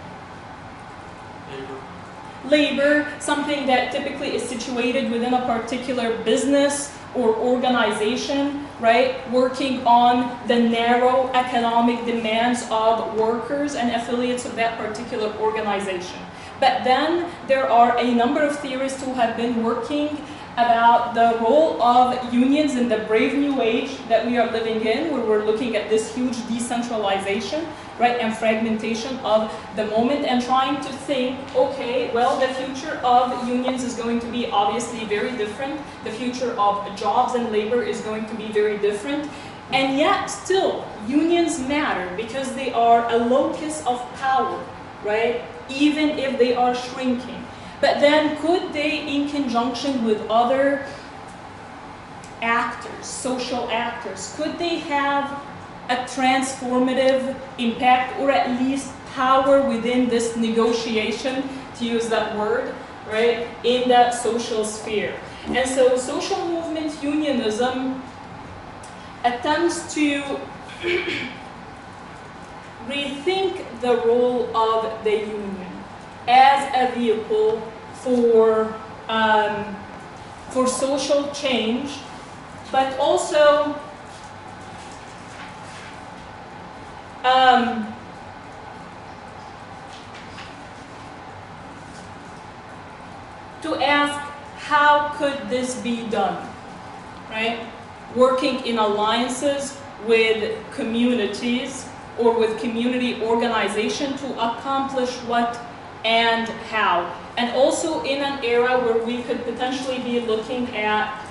Labor, something that typically is situated within a particular business or organization, right, working on the narrow economic demands of workers and affiliates of that particular organization. But then there are a number of theorists who have been working about the role of unions in the brave new age that we are living in, where we're looking at this huge decentralization, right, and fragmentation of the moment, and trying to think, okay, well, the future of unions is going to be obviously very different. The future of jobs and labor is going to be very different. And yet, still, unions matter because they are a locus of power, right, even if they are shrinking. But then could they, in conjunction with other actors, social actors, could they have a transformative impact, or at least power within this negotiation, to use that word, right, in that social sphere? And so social movement unionism attempts to rethink the role of the union as a vehicle for social change, but also to ask, how could this be done, right? Working in alliances with communities or with community organization to accomplish what and how. And also in an era where we could potentially be looking at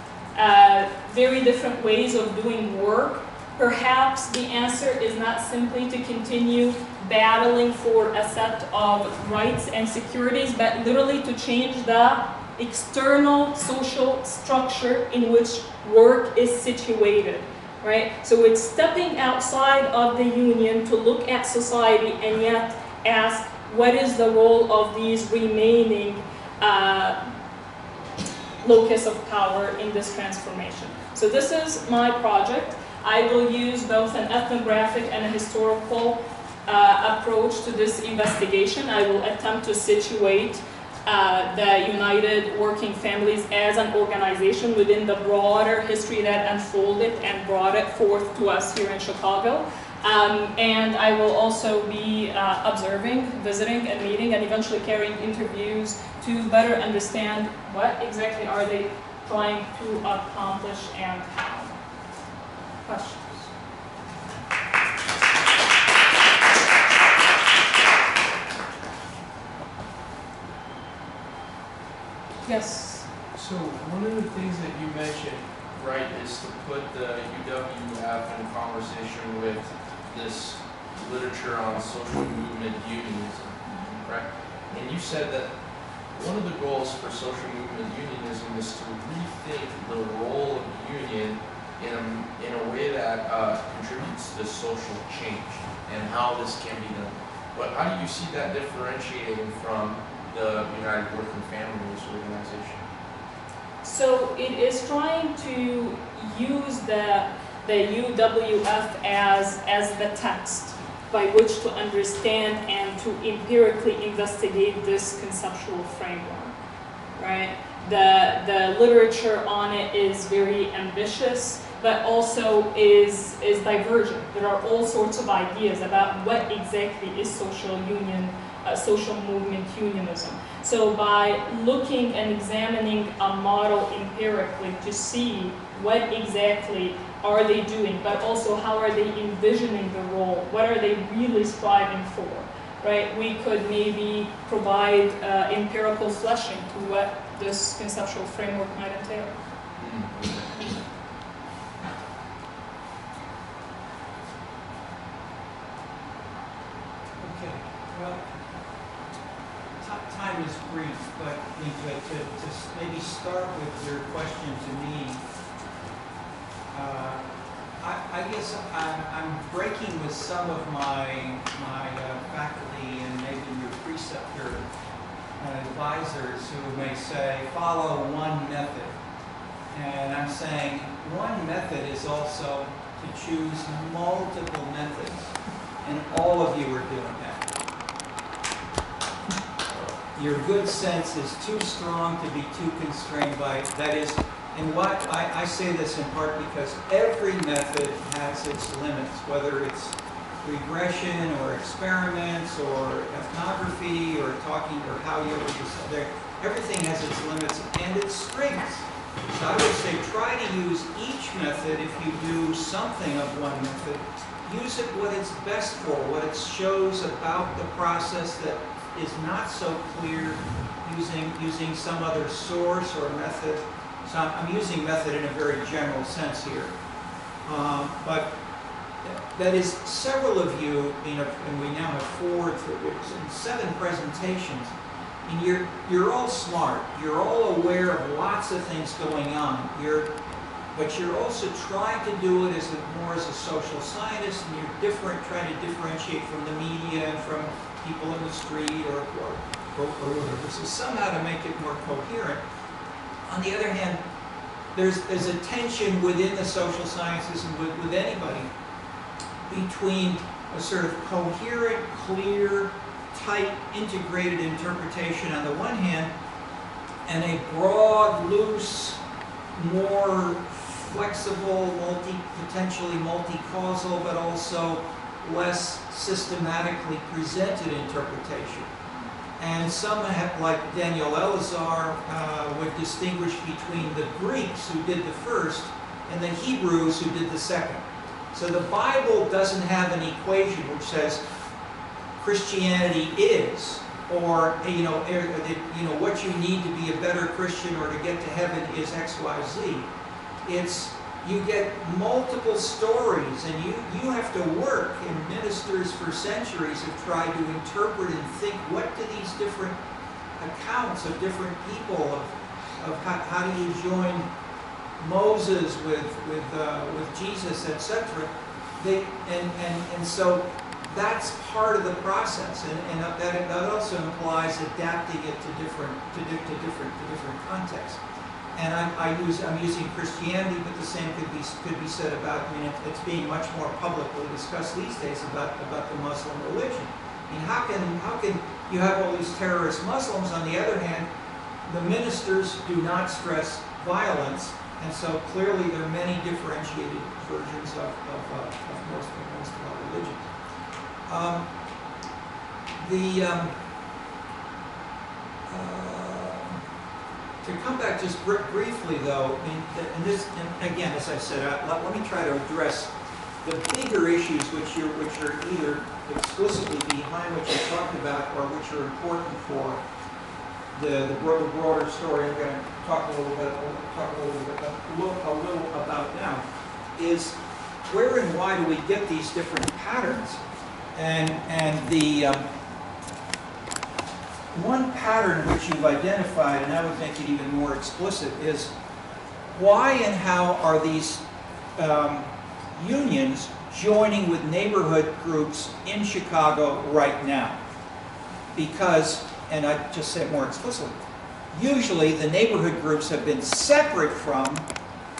very different ways of doing work. Perhaps the answer is not simply to continue battling for a set of rights and securities, but literally to change the external social structure in which work is situated, right? So it's stepping outside of the union to look at society and yet ask, what is the role of these remaining locus of power in this transformation? So this is my project. I will use both an ethnographic and a historical approach to this investigation. I will attempt to situate the United Working Families as an organization within the broader history that unfolded and brought it forth to us here in Chicago. And I will also be observing, visiting, and meeting, and eventually carrying interviews to better understand what exactly are they trying to accomplish and how. Questions? Yes. So one of the things that you mentioned, right, is to put the UWF in conversation with this literature on social movement unionism, right? And you said that one of the goals for social movement unionism is to rethink the role of the union in a way that contributes to social change and how this can be done. But how do you see that differentiating from the United Working Families organization? So it is trying to use the UWF as the text by which to understand and to empirically investigate this conceptual framework, right? The literature on it is very ambitious, but also is divergent. There are all sorts of ideas about what exactly is social movement unionism. So by looking and examining a model empirically to see what exactly are they doing, but also how are they envisioning the role, what are they really striving for, right? We could maybe provide empirical fleshing to what this conceptual framework might entail. Okay, well, time is brief, but to maybe start with your question to me, I guess I'm breaking with some of my faculty and maybe your preceptor advisors who may say, follow one method. And I'm saying one method is also to choose multiple methods. And all of you are doing that. Your good sense is too strong to be too constrained by, that is, and what I say this in part because every method has its limits, whether it's regression or experiments or ethnography or talking or how you everything has its limits and its strengths. So I would say try to use each method if you do something of one method. Use it what it's best for, what it shows about the process that is not so clear using some other source or method. So I'm using method in a very general sense here. But that is, several of you, and we now have 7 presentations, and you're all smart. You're all aware of lots of things going on. But you're also trying to do it more as a social scientist, and you're trying to differentiate from the media and from people in the street or whatever. So somehow to make it more coherent. On the other hand, there's a tension within the social sciences and with anybody between a sort of coherent, clear, tight, integrated interpretation on the one hand, and a broad, loose, more flexible, potentially multi-causal, but also less systematically presented interpretation. And some, like Daniel Elazar, would distinguish between the Greeks who did the first and the Hebrews who did the second. So the Bible doesn't have an equation which says Christianity is, or what you need to be a better Christian or to get to heaven is X, Y, Z. It's you get multiple stories, and you have to work, and ministers for centuries have tried to interpret and think, what do these different accounts of different people, of how do you join Moses with Jesus, etc. And so that's part of the process, and that also implies adapting it to different contexts. And I'm using Christianity, but the same could be said about. It's being much more publicly discussed these days about the Muslim religion. How can you have all these terrorist Muslims? On the other hand, the ministers do not stress violence, and so clearly there are many differentiated versions of most of our religions. To come back just briefly, though, and again, as I said, let me try to address the bigger issues which are either explicitly behind what you talked about or which are important for the broader story. I'm going to talk a little about now. Is where and why do we get these different patterns? And the one pattern which you've identified, and I would make it even more explicit, is why and how are these unions joining with neighborhood groups in Chicago right now? Because and I just say it more explicitly, usually the neighborhood groups have been separate from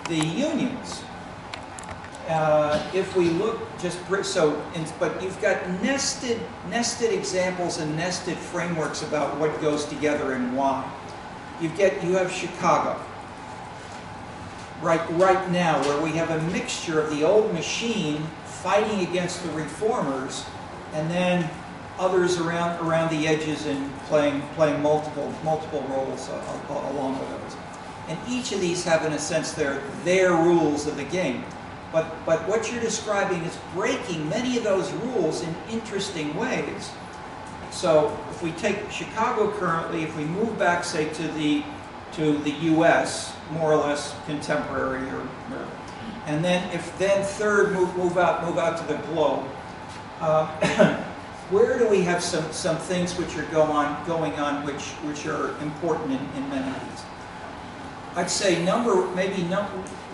the unions. If we look but you've got nested examples and nested frameworks about what goes together and why. You have Chicago right now, where we have a mixture of the old machine fighting against the reformers, and then others around the edges and playing multiple roles along with those. And each of these have, in a sense, their rules of the game. But what you're describing is breaking many of those rules in interesting ways. So if we take Chicago currently, if we move back, say, to the U.S., more or less contemporary, and then third move out to the globe. Where do we have some things which are going on which are important in many of these? I'd say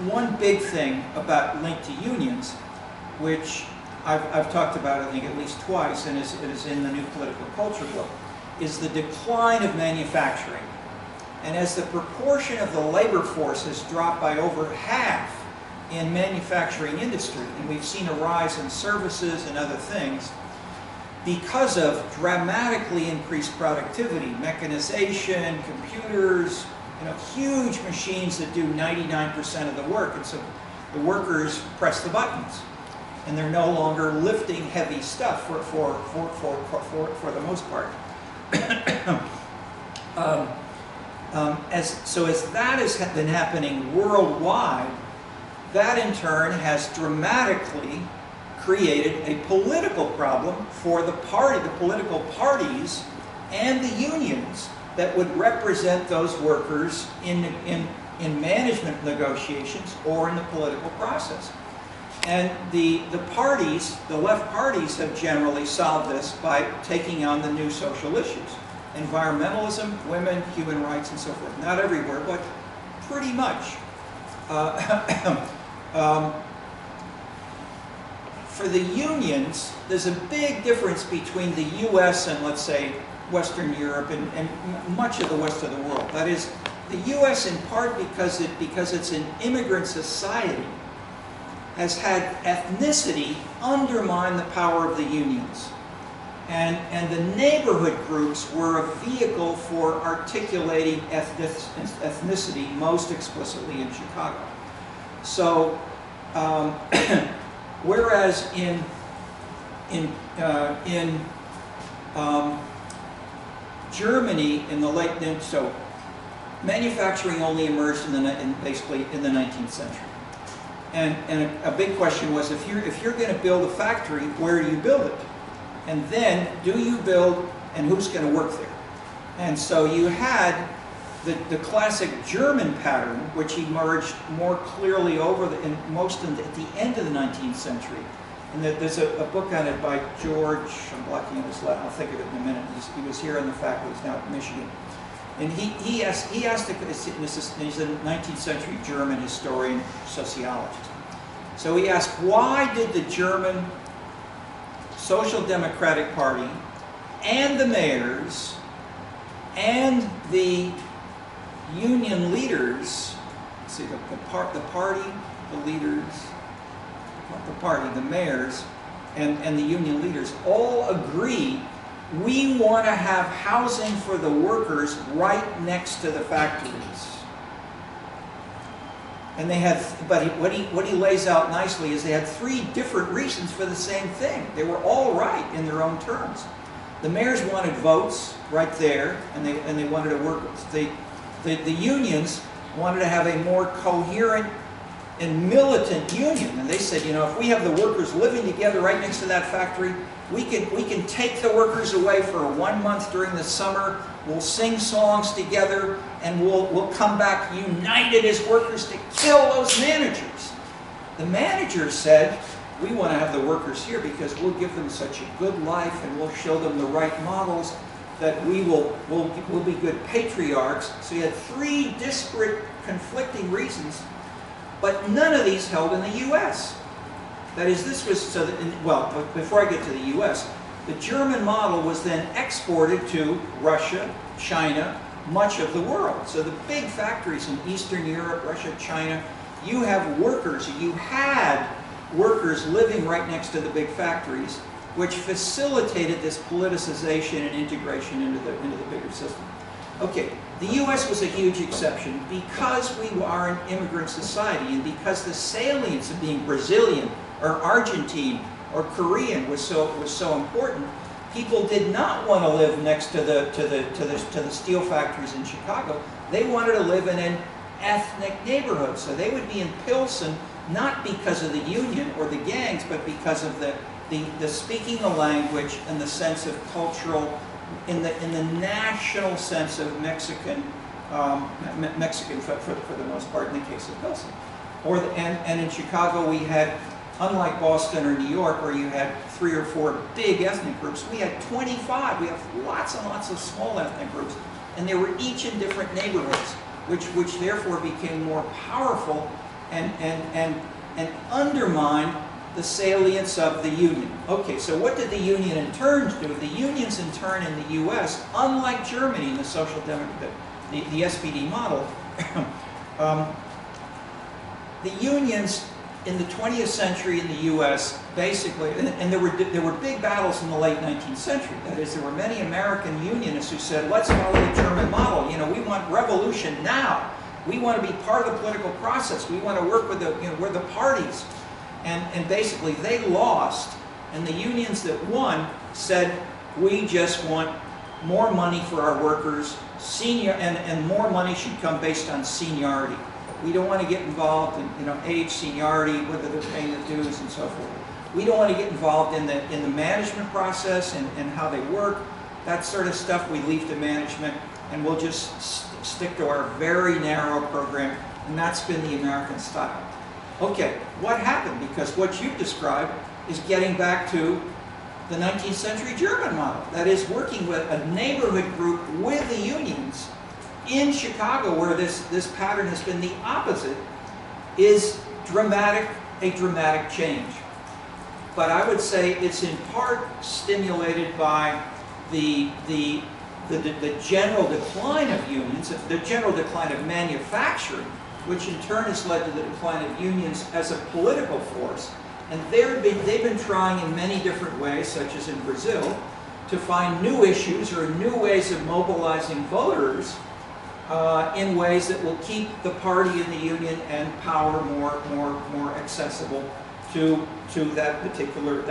one big thing about linked to unions, which I've talked about I think at least twice, and it is in the New Political Culture book, is the decline of manufacturing. And as the proportion of the labor force has dropped by over half in manufacturing industry, and we've seen a rise in services and other things, because of dramatically increased productivity, mechanization, computers, huge machines that do 99% of the work, and so the workers press the buttons, and they're no longer lifting heavy stuff for the most part. As that has been happening worldwide, that in turn has dramatically created a political problem for the political parties and the unions that would represent those workers in management negotiations or in the political process. And the left parties have generally solved this by taking on the new social issues. Environmentalism, women, human rights, and so forth. Not everywhere, but pretty much. For the unions, there's a big difference between the U.S. and, let's say, Western Europe and much of the rest of the world. That is, the U.S. in part because it's an immigrant society has had ethnicity undermine the power of the unions. And the neighborhood groups were a vehicle for articulating ethnicity most explicitly in Chicago. So, whereas in Germany in the late, so manufacturing only emerged basically in the 19th century. And a big question was, if you're going to build a factory, where do you build it? And then, do you build, and who's going to work there? And so you had the classic German pattern, which emerged more clearly at the end of the 19th century. And there's a book on it by George, I'm blocking his last, I'll think of it in a minute. He was here on the faculty, he's now at Michigan. And he asked, he's a 19th century German historian, sociologist. So he asked, why did the German Social Democratic Party and the mayors and the union leaders, see the mayors and the union leaders all agree we want to have housing for the workers right next to the factories. And they had, but what he lays out nicely is they had three different reasons for the same thing. They were all right in their own terms. The mayors wanted votes right there, and they wanted to work. The unions wanted to have a more coherent and militant union, and they said, if we have the workers living together right next to that factory, we can take the workers away for 1 month during the summer. We'll sing songs together, and we'll come back united as workers to kill those managers. The managers said, we want to have the workers here because we'll give them such a good life, and we'll show them the right models that we'll be good patriarchs. So you had three disparate, conflicting reasons, but none of these held in the U.S. That is, this was so that, before I get to the U.S., The German model was then exported to Russia, China, much of the world. So the big factories in Eastern Europe, Russia, China, you have workers, you had workers living right next to the big factories, which facilitated this politicization and integration into the bigger system. Okay, the US was a huge exception because we are an immigrant society and because the salience of being Brazilian or Argentine or Korean was so important. People did not want to live next to the steel factories in Chicago. They wanted to live in an ethnic neighborhood. So they would be in Pilsen not because of the union or the gangs, but because of the speaking the language and the sense of cultural, in the national sense of Mexican, Mexican for the most part in the case of Pilsen. And in Chicago we had, unlike Boston or New York where you had 3 or 4 big ethnic groups, we had 25. We have lots and lots of small ethnic groups, and they were each in different neighborhoods, which therefore became more powerful and undermined the salience of the union. Okay, so what did the union in turn do? The unions in turn in the U.S., unlike Germany in the social democrat, the SPD model, the unions in the 20th century in the U.S. basically, and there were big battles in the late 19th century. That is, there were many American unionists who said, let's follow the German model. You know, we want revolution now. We want to be part of the political process. We want to work with we're the parties. And basically they lost, and the unions that won said, we just want more money for our workers, and more money should come based on seniority. We don't want to get involved in age, seniority, whether they're paying the dues and so forth. We don't want to get involved in the management process and how they work. That sort of stuff we leave to management, and we'll just stick to our very narrow program, and that's been the American style. Okay, what happened? Because what you've described is getting back to the 19th century German model. That is, working with a neighborhood group with the unions in Chicago, where this pattern has been the opposite, is a dramatic change. But I would say it's in part stimulated by the general decline of unions, the general decline of manufacturing, which in turn has led to the decline of unions as a political force. And they've been trying in many different ways, such as in Brazil, to find new issues or new ways of mobilizing voters in ways that will keep the party and the union and power more accessible to that particular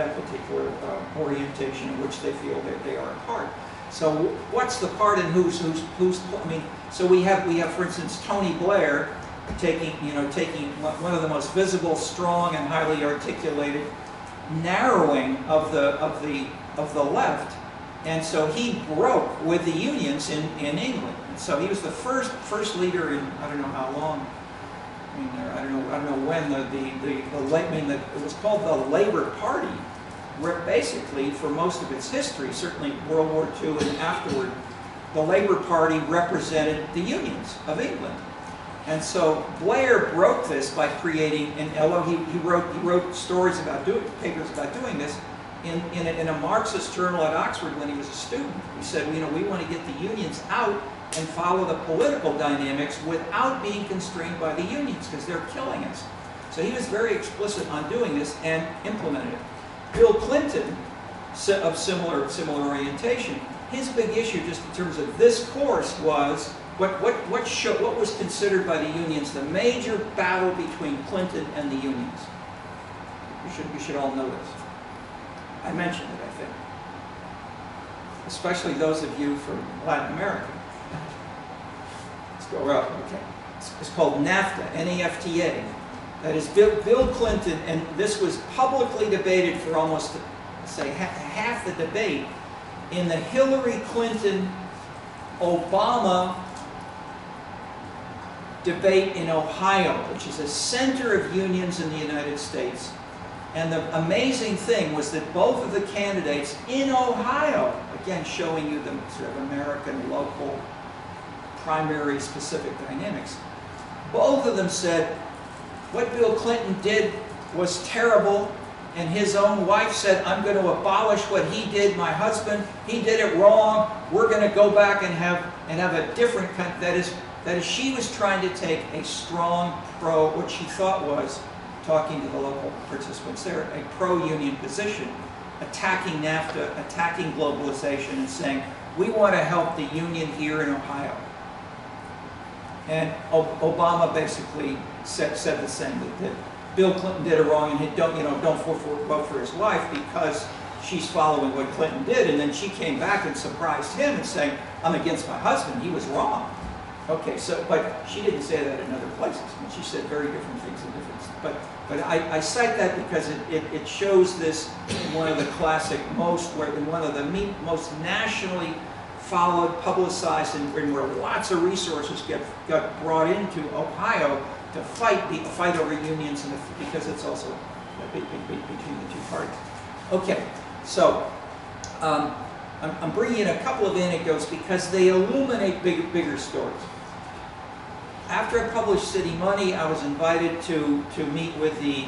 orientation in which they feel that they are a part. So what's the part and who's I mean, so we have for instance Tony Blair taking one of the most visible, strong, and highly articulated narrowing of the left, and so he broke with the unions in England. And so he was the first leader in I don't know how long. I mean, I don't know when it was called the Labour Party, where basically for most of its history, certainly World War II and afterward, the Labour Party represented the unions of England. And so Blair broke this by creating, and although he wrote stories about papers about doing this, in a Marxist journal at Oxford when he was a student. He said, we want to get the unions out and follow the political dynamics without being constrained by the unions, because they're killing us. So he was very explicit on doing this and implemented it. Bill Clinton, of similar orientation, his big issue, just in terms of this course, was what was considered by the unions the major battle between Clinton and the unions. You should all know this. I mentioned it, I think. Especially those of you from Latin America. Let's go up, okay. It's called NAFTA, N-A-F-T-A. That is Bill Clinton, and this was publicly debated for almost, say, half the debate in the Hillary Clinton-Obama debate in Ohio, which is a center of unions in the United States. And the amazing thing was that both of the candidates in Ohio, again showing you the sort of American local primary specific dynamics, both of them said what Bill Clinton did was terrible. and his own wife said, I'm going to abolish what he did, my husband, he did it wrong, we're going to go back and have a different kind, that is she was trying to take a strong what she thought was, talking to the local participants there, a pro-union position, attacking NAFTA, attacking globalization, and saying, we want to help the union here in Ohio. And Obama basically said the same, that Bill Clinton did it wrong, and don't vote for his wife because she's following what Clinton did. And then she came back and surprised him and saying, I'm against my husband, he was wrong. Okay, but she didn't say that in other places. I mean, she said very different things in different. But I cite that because it shows this in one of the classic in one of the most nationally followed, publicized, and where lots of resources got brought into Ohio to fight over unions, and because it's also between the two parties. Okay, so I'm bringing in a couple of anecdotes because they illuminate bigger stories. After I published City Money, I was invited to meet with the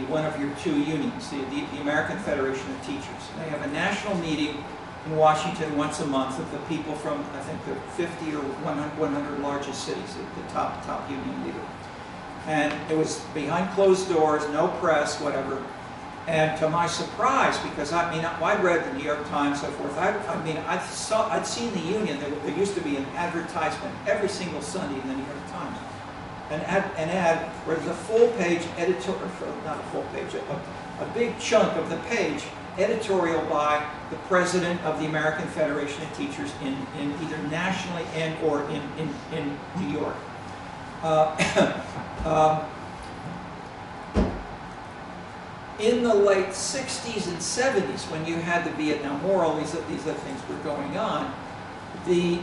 one of your two unions, the American Federation of Teachers. They have a national meeting in Washington once a month of the people from, I think, the 50 or 100 largest cities, the top union leader. And it was behind closed doors, no press, whatever. And to my surprise, because I read the New York Times, so forth. I'd seen the union. There used to be an advertisement every single Sunday in the New York Times, an ad where there's a full-page editorial, not a full page, a big chunk of the page editorial by the president of the American Federation of Teachers in either nationally and or in New York. In the late 60s and 70s, when you had the Vietnam War, all these other things were going on, I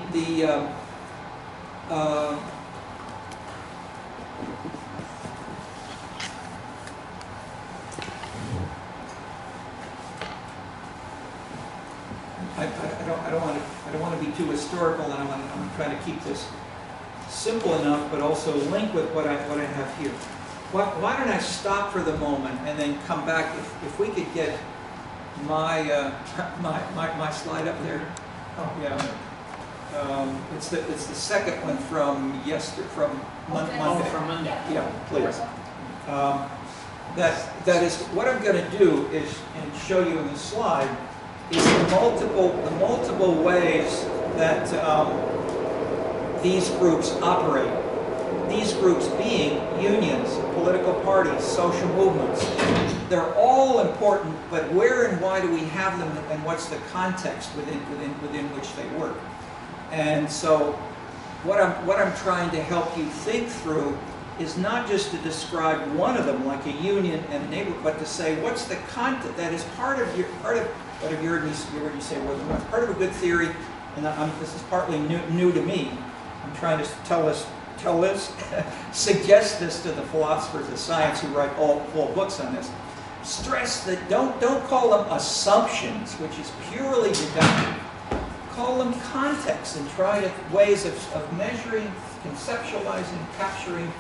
don't want to be too historical, and I'm trying to keep this simple enough, but also link with what I have here. Why don't I stop for the moment and then come back? If we could get my my slide up there. Oh yeah. It's the second one from Monday. Oh, from Monday. Yeah, please. That is what I'm going to do is and show you in the slide is the multiple ways that these groups operate. These groups being unions, political parties, social movements. They're all important, but where and why do we have them, and what's the context within which they work? And so what I'm trying to help you think through is not just to describe one of them like a union and a neighborhood, but to say what's the content that is part of what have you heard me say more than once. Part of a good theory, and this is partly new to me. I'm trying to suggest this to the philosophers of science who write full books on this. Stress that don't call them assumptions, which is purely deductive. Call them context and try ways of measuring, conceptualizing, capturing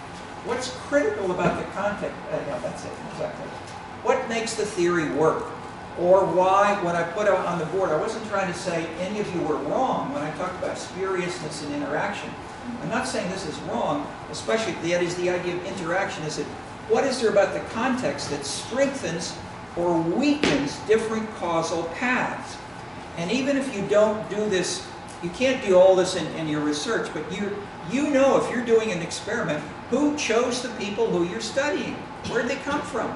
what's critical about the context. Yeah, that's it, exactly. What makes the theory work? Or why, when I put out on the board, I wasn't trying to say any of you were wrong when I talked about spuriousness and interaction. I'm not saying this is wrong, especially that is the idea of interaction. Is it what is there about the context that strengthens or weakens different causal paths? And even if you don't do this, you can't do all this in your research, but you know if you're doing an experiment, who chose the people who you're studying? Where did they come from?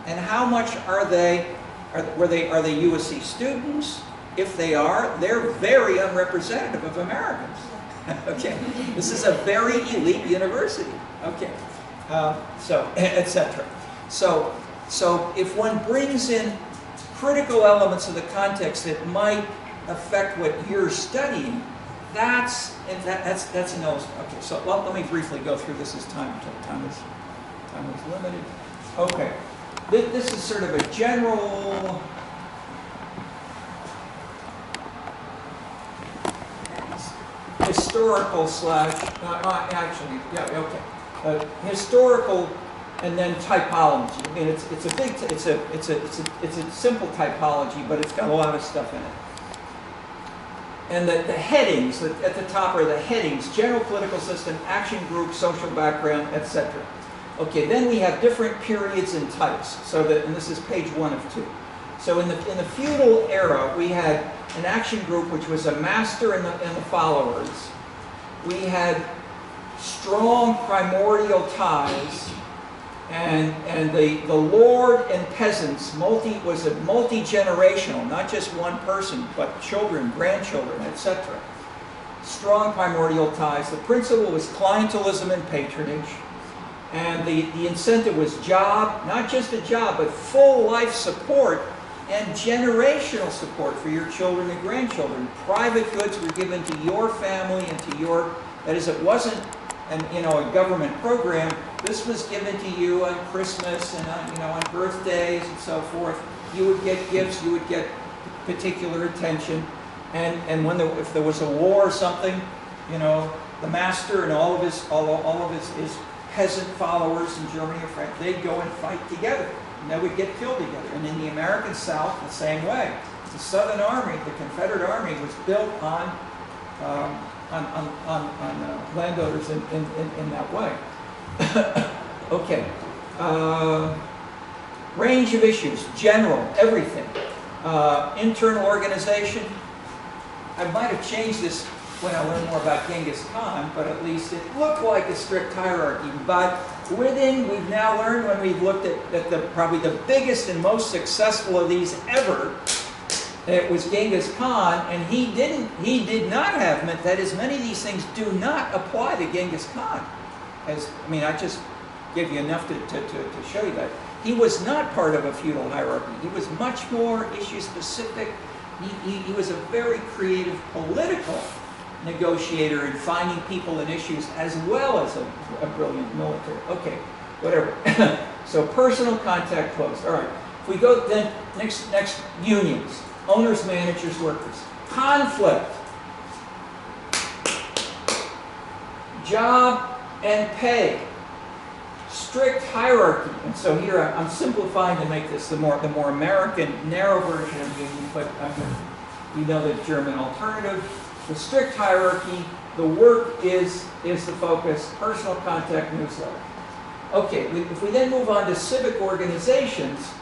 And how much are they USC students? If they are, they're very unrepresentative of Americans. Okay, this is a very elite university. Okay, so etc. So if one brings in critical elements of the context that might affect what you're studying, that's an illustration. Okay, so let me briefly go through this as time is limited. Okay, this is sort of a general. Historical slash, actually, yeah, okay. Historical and then typology. I mean, it's a big, it's a simple typology, but it's got a lot of stuff in it. And the headings, at the top are the headings: general political system, action group, social background, etc. Okay, then we have different periods and types. So that, and this is page 1 of 2. So in the feudal era, we had an action group which was a master and the followers. We had strong primordial ties, and the lord and peasants was a multi-generational, not just one person, but children, grandchildren, etc. Strong primordial ties. The principle was clientelism and patronage, and the incentive was job, not just a job, but full life support and generational support for your children and grandchildren. Private goods were given to your family and to your, that is, it wasn't a government program. This was given to you on Christmas and on birthdays and so forth. You would get gifts, you would get particular attention, and if there was a war or something, the master and all of his peasant followers in Germany or France, they'd go and fight together, and they would get killed together. And in the American South, the same way. The Southern Army, the Confederate Army, was built on landowners in that way. Okay. Range of issues, general, everything. Internal organization. I might have changed this when I learned more about Genghis Khan, but at least it looked like a strict hierarchy. But we've now learned, when we've looked at probably the biggest and most successful of these ever, it was Genghis Khan, and he did not have, that is, many of these things do not apply to Genghis Khan. I just gave you enough to show you that. He was not part of a feudal hierarchy. He was much more issue specific. He was a very creative political negotiator in finding people and issues, as well as a brilliant military. Okay, whatever. So personal contact closed. All right. If we go then next unions. Owners, managers, workers. Conflict. Job and pay. Strict hierarchy. And so here I'm simplifying to make this the more American, narrow version of union, but you know the German alternative. The strict hierarchy, the work is the focus, personal contact, newsletter. Okay, if we then move on to civic organizations,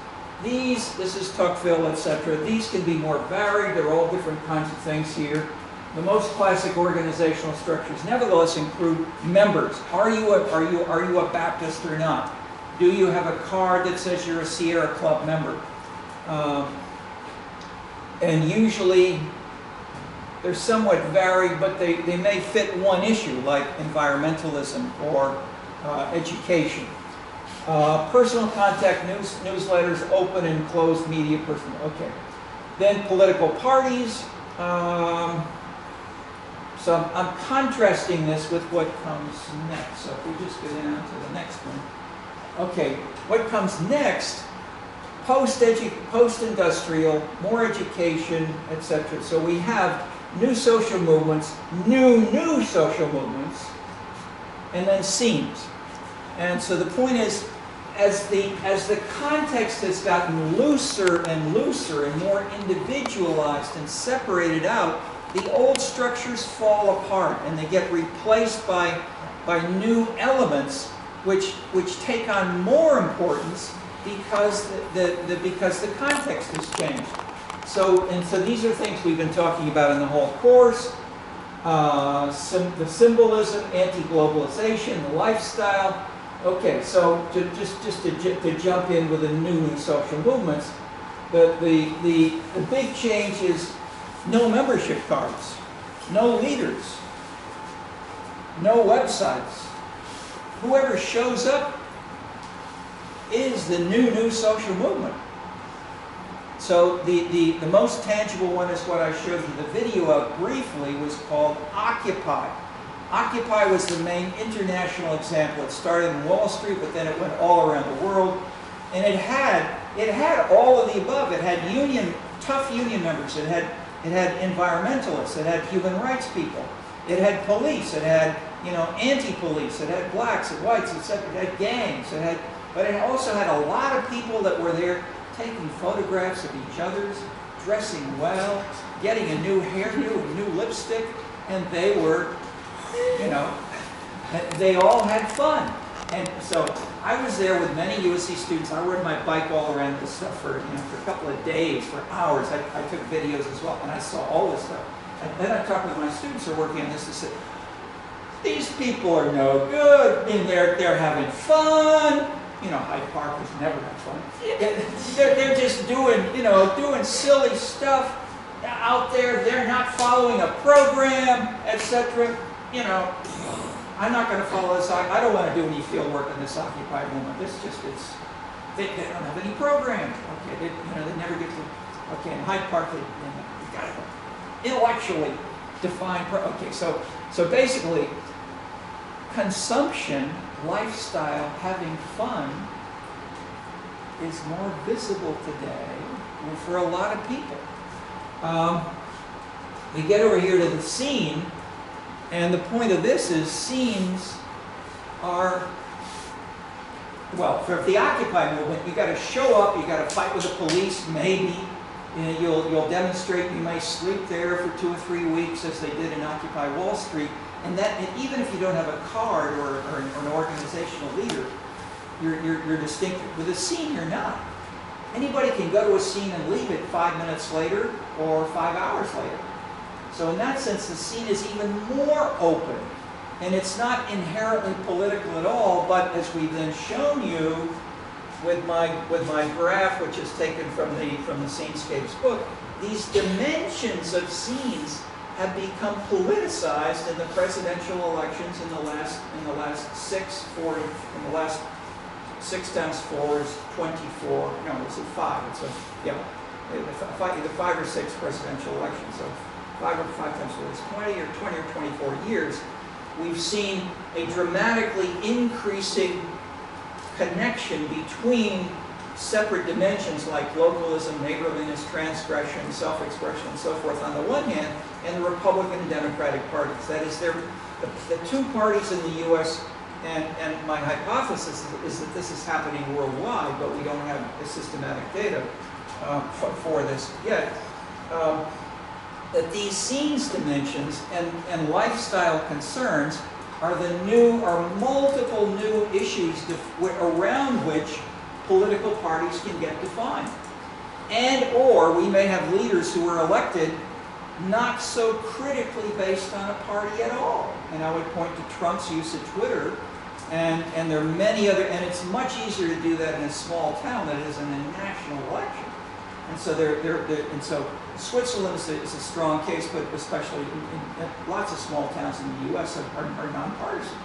this is Tocqueville, etc. These can be more varied. They're all different kinds of things here. The most classic organizational structures, nevertheless, include members. Are you a Baptist or not? Do you have a card that says you're a Sierra Club member? And usually, they're somewhat varied, but they may fit one issue, like environmentalism or education. Personal contact newsletters, open and closed media, personal. Okay. Then political parties. So I'm contrasting this with what comes next. So if we just go down to the next one. Okay, what comes next? Post-industrial, more education, etc. So we have new social movements, new social movements, and then scenes. And so the point is, as the context has gotten looser and looser and more individualized and separated out, the old structures fall apart and they get replaced by new elements which take on more importance because the context has changed. So these are things we've been talking about in the whole course. The symbolism, anti-globalization, the lifestyle. Okay, so to jump in with the new social movements, the big change is no membership cards, no leaders, no websites. Whoever shows up is the new social movement. So the most tangible one is what I showed you the video of briefly, was called Occupy. Occupy was the main international example. It started in Wall Street, but then it went all around the world. And it had all of the above. It had tough union members. It had environmentalists. It had human rights people. It had police. It had anti-police. It had blacks and whites, etc. It had gangs. It But it also had a lot of people that were there taking photographs of each other's, dressing well, getting a new hairdo, a new lipstick, and they were, you know, they all had fun. And so I was there with many USC students. I rode my bike all around this stuff for, for a couple of days, for hours. I took videos as well, and I saw all this stuff. And then I talked with my students who are working on this and said, these people are no good, and they're having fun. Hyde Park was never that fun. They're just doing silly stuff out there. They're not following a program, etc. I'm not going to follow this. I don't want to do any field work in this Occupy movement. They don't have any program. Okay, they never get to. Okay, in Hyde Park, they got to intellectually define. Okay, so basically, consumption, lifestyle, having fun is more visible today and for a lot of people. We get over here to the scene, and the point of this is scenes are, well, for the Occupy movement, you got to show up, you got to fight with the police, maybe. You'll demonstrate, you may sleep there for 2 or 3 weeks as they did in Occupy Wall Street. And even if you don't have a card or an organizational leader, you're distinctive. With a scene, you're not. Anybody can go to a scene and leave it 5 minutes later or 5 hours later. So in that sense, the scene is even more open. And it's not inherently political at all, but as we've then shown you with my graph, which is taken from the Scenescapes book, these dimensions of scenes have become politicized in the presidential elections in the last 6 times 4 is 24. No, it's 5. It's the 5 or 6 presidential elections. So 5 times 4 is 20 or 24 years. We've seen a dramatically increasing connection between separate dimensions like localism, neighborliness, transgression, self-expression, and so forth on the one hand, and the Republican and Democratic parties. That is, the two parties in the U.S., and my hypothesis is that this is happening worldwide, but we don't have systematic data for this yet, that these scenes dimensions and lifestyle concerns are multiple new issues around which political parties can get defined. Or we may have leaders who are elected not so critically based on a party at all. And I would point to Trump's use of Twitter, and there are many other, and it's much easier to do that in a small town than it is in a national election. And so Switzerland is a strong case, but especially in lots of small towns in the U.S. are nonpartisan.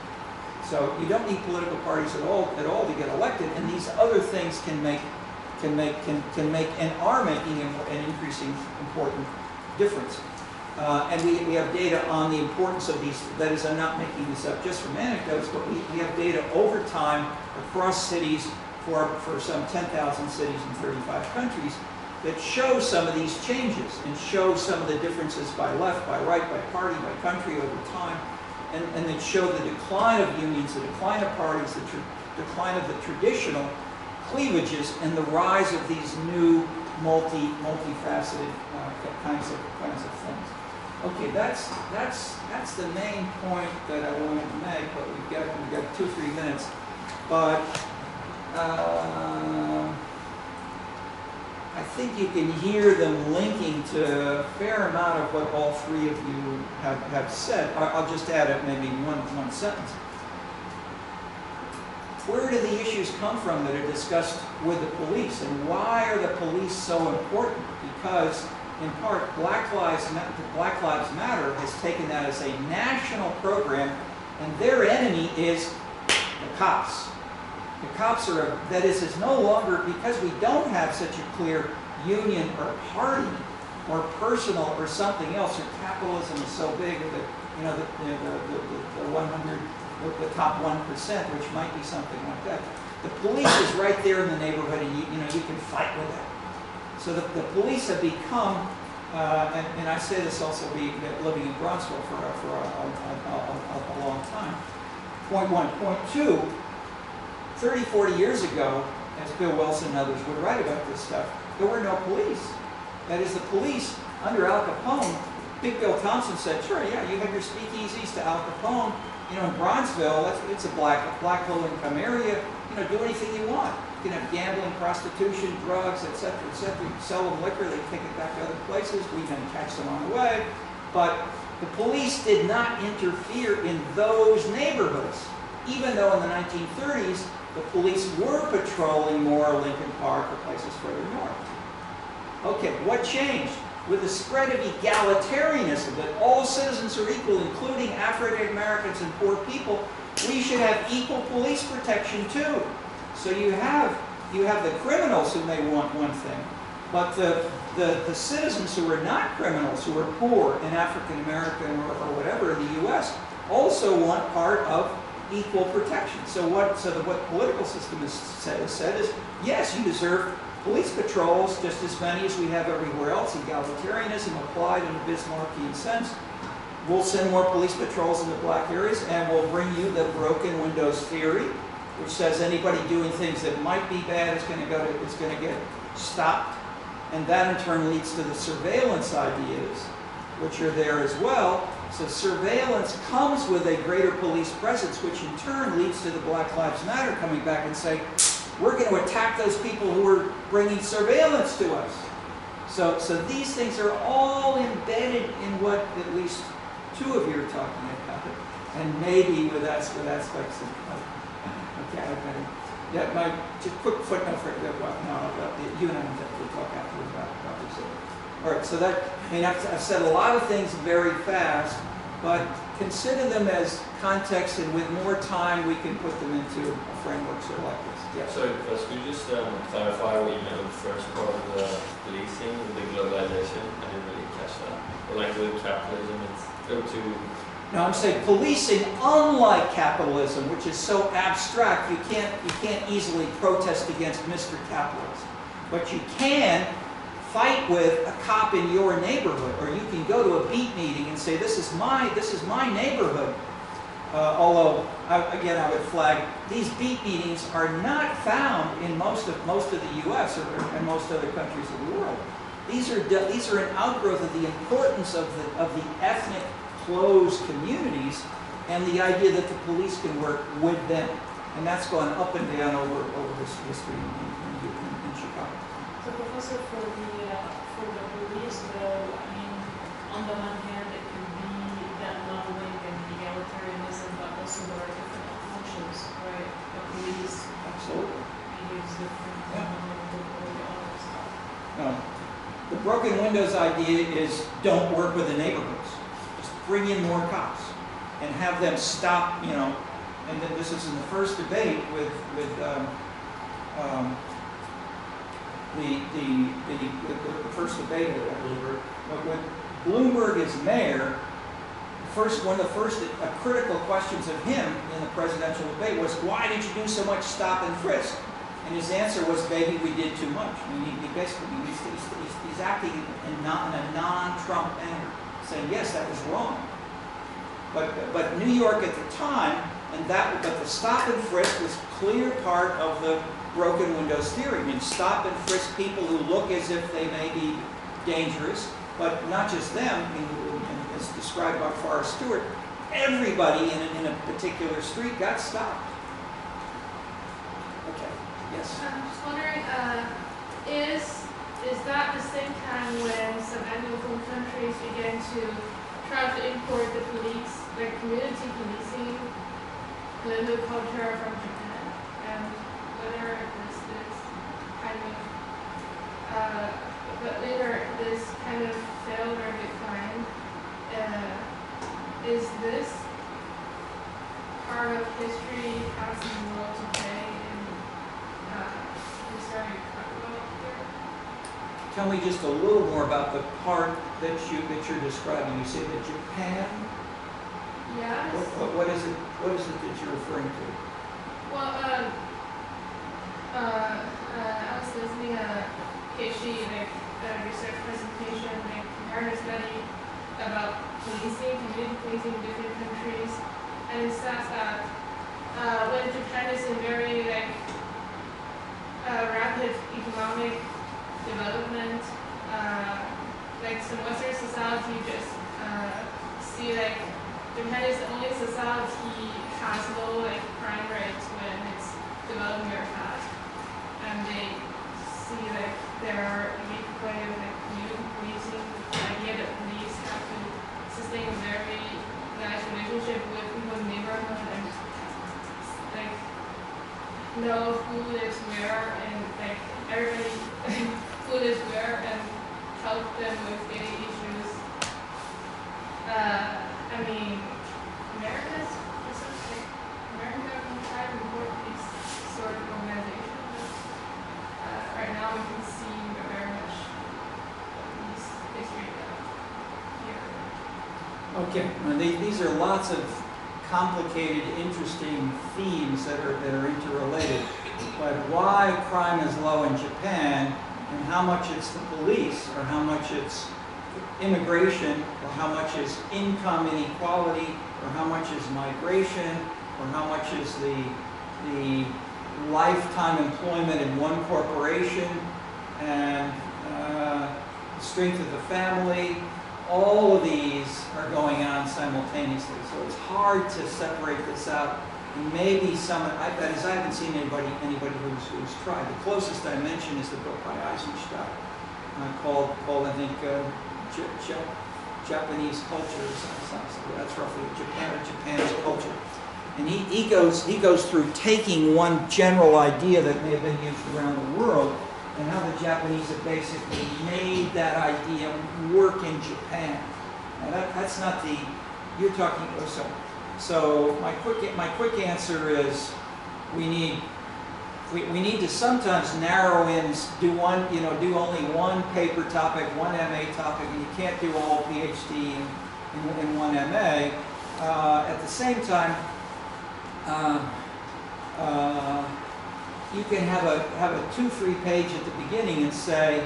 So you don't need political parties at all to get elected, and these other things can make and are making an increasing important difference. And we have data on the importance of these. That is, I'm not making this up just from anecdotes, but we have data over time across cities for some 10,000 cities in 35 countries that show some of these changes and show some of the differences by left, by right, by party, by country over time. And that show the decline of unions, the decline of parties, the decline of the traditional cleavages, and the rise of these new multifaceted kinds of things. Okay, that's the main point that I wanted to make, but we've got 2 or 3 minutes. But I think you can hear them linking to a fair amount of what all 3 of you have said. I'll just add maybe one sentence. Where do the issues come from that are discussed with the police, and why are the police so important? Because, in part, Black Lives Matter has taken that as a national program, and their enemy is the cops. The cops is no longer, because we don't have such a clear union or party or personal or something else, or capitalism is so big that, the 100, the top 1%, which might be something like that. The police is right there in the neighborhood, and you can fight with it. So the police have become, and I say this also living in Bronxville for a long time. Point 1. Point 2, 30, 40 years ago, as Bill Wilson and others would write about this stuff, there were no police. That is, the police under Al Capone, Big Bill Thompson said, sure, yeah, you have your speakeasies to Al Capone. You know, in Bronzeville, it's a black low-income area. You know, do anything you want. You can have gambling, prostitution, drugs, etc., etc. You can sell them liquor, they take it back to other places. We can catch them on the way. But the police did not interfere in those neighborhoods, even though in the 1930s, the police were patrolling more Lincoln Park or places further north. Okay, what changed? With the spread of egalitarianism, that all citizens are equal, including African Americans and poor people, we should have equal police protection too. So you have the criminals who may want one thing, but the citizens who are not criminals, who are poor and African American or whatever in the U.S., also want part of equal protection. So what the political system has said is, yes, you deserve police patrols, just as many as we have everywhere else. Egalitarianism applied in a Bismarckian sense. We'll send more police patrols into black areas, and we'll bring you the broken windows theory, which says anybody doing things that might be bad is going to get stopped, and that in turn leads to the surveillance ideas, which are there as well. So surveillance comes with a greater police presence, which in turn leads to the Black Lives Matter coming back and saying, we're going to attack those people who are bringing surveillance to us. So these things are all embedded in what at least two of you are talking about, and maybe with aspects of okay, yeah, my just quick footnote for you and I will talk afterwards about this. All right, so that, I mean, I've said a lot of things very fast, but consider them as context, and with more time, we can put them into a framework sort of like this. Yes. So, first, could you just clarify what you meant with the first part of the policing, with the globalization? I didn't really catch that. Or like with capitalism, it's go to. No, I'm saying policing, unlike capitalism, which is so abstract, you can't easily protest against Mr. Capitalist, but you can fight with a cop in your neighborhood, or you can go to a beat meeting and say, this is my neighborhood. Although, again, I would flag, these beat meetings are not found in most of the U.S. or in most other countries of the world. These are an outgrowth of the importance of the ethnic closed communities and the idea that the police can work with them, and that's gone up and down over this history in Chicago. So, Professor, for the police, though, I mean, on the one hand, it could be that leveling and egalitarianism, but also there are different functions, right? The police Absolutely. behaves different Yeah. than the other stuff. No. The broken windows idea is don't work with the neighborhoods. Just bring in more cops and have them stop, you know. And then this is in the first debate with the first debate of Bloomberg. But when Bloomberg is mayor, one of the first critical questions of him in the presidential debate was, why did you do so much stop and frisk? And his answer was, baby, we did too much. I mean, he basically, he's acting in a non-Trump manner, saying, yes, that was wrong. But New York at the time, but the stop and frisk was clear part of the broken windows theory. I mean, stop and frisk people who look as if they may be dangerous, but not just them. I mean, as described by Forrest Stewart, everybody in a particular street got stopped. Okay. Yes. I'm just wondering, is that the same time when some Anglophone countries began to try to import the police, like community policing, political culture from Japan, and whether this kind of, but later this kind of failed or declined, is this part of history passing the world today in starting to talk about here? Tell me just a little more about the part that you're describing. You say that Japan. Yes. What is it? What is it that you're referring to? Well, I was listening to a PhD research presentation, compared a study about policing, community policing in different countries, and it says that when Japan is in very like rapid economic development, like some Western society just see like Japan is the only society has low like crime rates when it's developing very fast, and they see like there are unique way of like community policing, the idea that police have to sustain a very nice relationship with people's neighborhood and like know who lives where and like everybody who lives where and help them with daily issues. I mean, America's like American government try to report these sort of organizations. Right now we can see very much these history here. Okay, well, these are lots of complicated, interesting themes that are interrelated. But why crime is low in Japan, and how much it's the police, or how much it's immigration, or how much is income inequality, or how much is migration, or how much is the lifetime employment in one corporation, and the strength of the family. All of these are going on simultaneously, so it's hard to separate this out. And maybe some, I haven't seen anybody who's tried. The closest I mentioned is the book by Eisenstadt, called I think Japanese culture or something. That's roughly Japan's culture. And he goes through taking one general idea that may have been used around the world, and how the Japanese have basically made that idea work in Japan. Now that's not the, you're talking, so my quick answer is we need to sometimes narrow in, do only one paper topic, one MA topic, and you can't do all PhD in one MA. At the same time, you can have a 2-3 page at the beginning and say,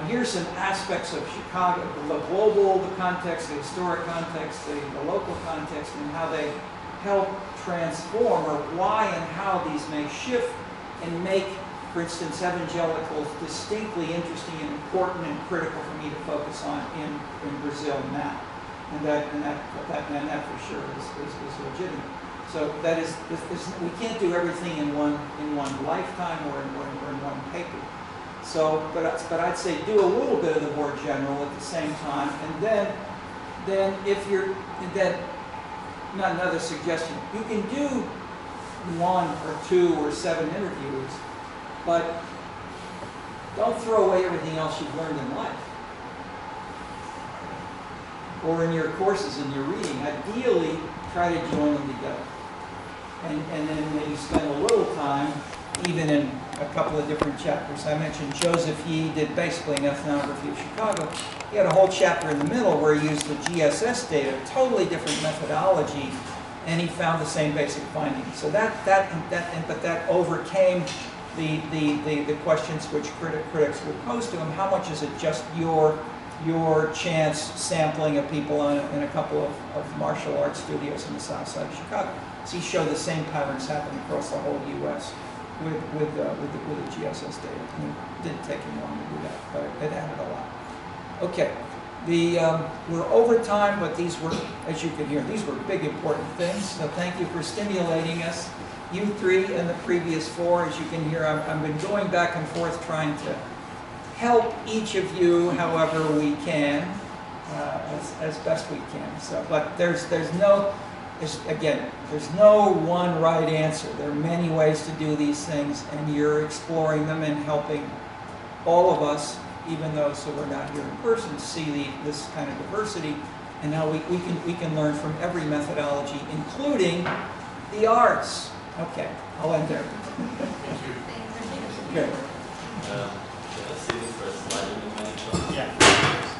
here's some aspects of Chicago, the global, the context, the historic context, the local context, and how they help transform, or why and how these may shift and make, for instance, evangelicals distinctly interesting and important and critical for me to focus on in Brazil now. And that for sure is legitimate. So that is, we can't do everything in one lifetime or in one paper. So, but I'd say do a little bit of the more general at the same time, and then if you're not another suggestion, you can do 1 or 2 or 7 interviews, but don't throw away everything else you've learned in life or in your courses in your reading. Ideally, try to join them together. And then maybe spend a little time, even in a couple of different chapters. I mentioned Joseph Yee did basically an ethnography of Chicago. He had a whole chapter in the middle where he used the GSS data, totally different methodology, and he found the same basic findings. So but that overcame the questions which critics would pose to him. How much is it just your chance sampling of people in a couple of martial arts studios in the south side of Chicago? So he showed the same patterns happen across the whole U.S. with the GSS data. And it didn't take him long to do that, but it added a lot. Okay, we're over time, but these were, as you can hear, these were big, important things. So thank you for stimulating us. You 3 and the previous 4, as you can hear, I've been going back and forth trying to help each of you however we can, as best we can. So, but there's no one right answer. There are many ways to do these things, and you're exploring them and helping all of us, even those who are not here in person, see this kind of diversity, and how we can learn from every methodology, including the arts. Okay, I'll end there. Thank you. Good. Let's see the first slide. Yeah.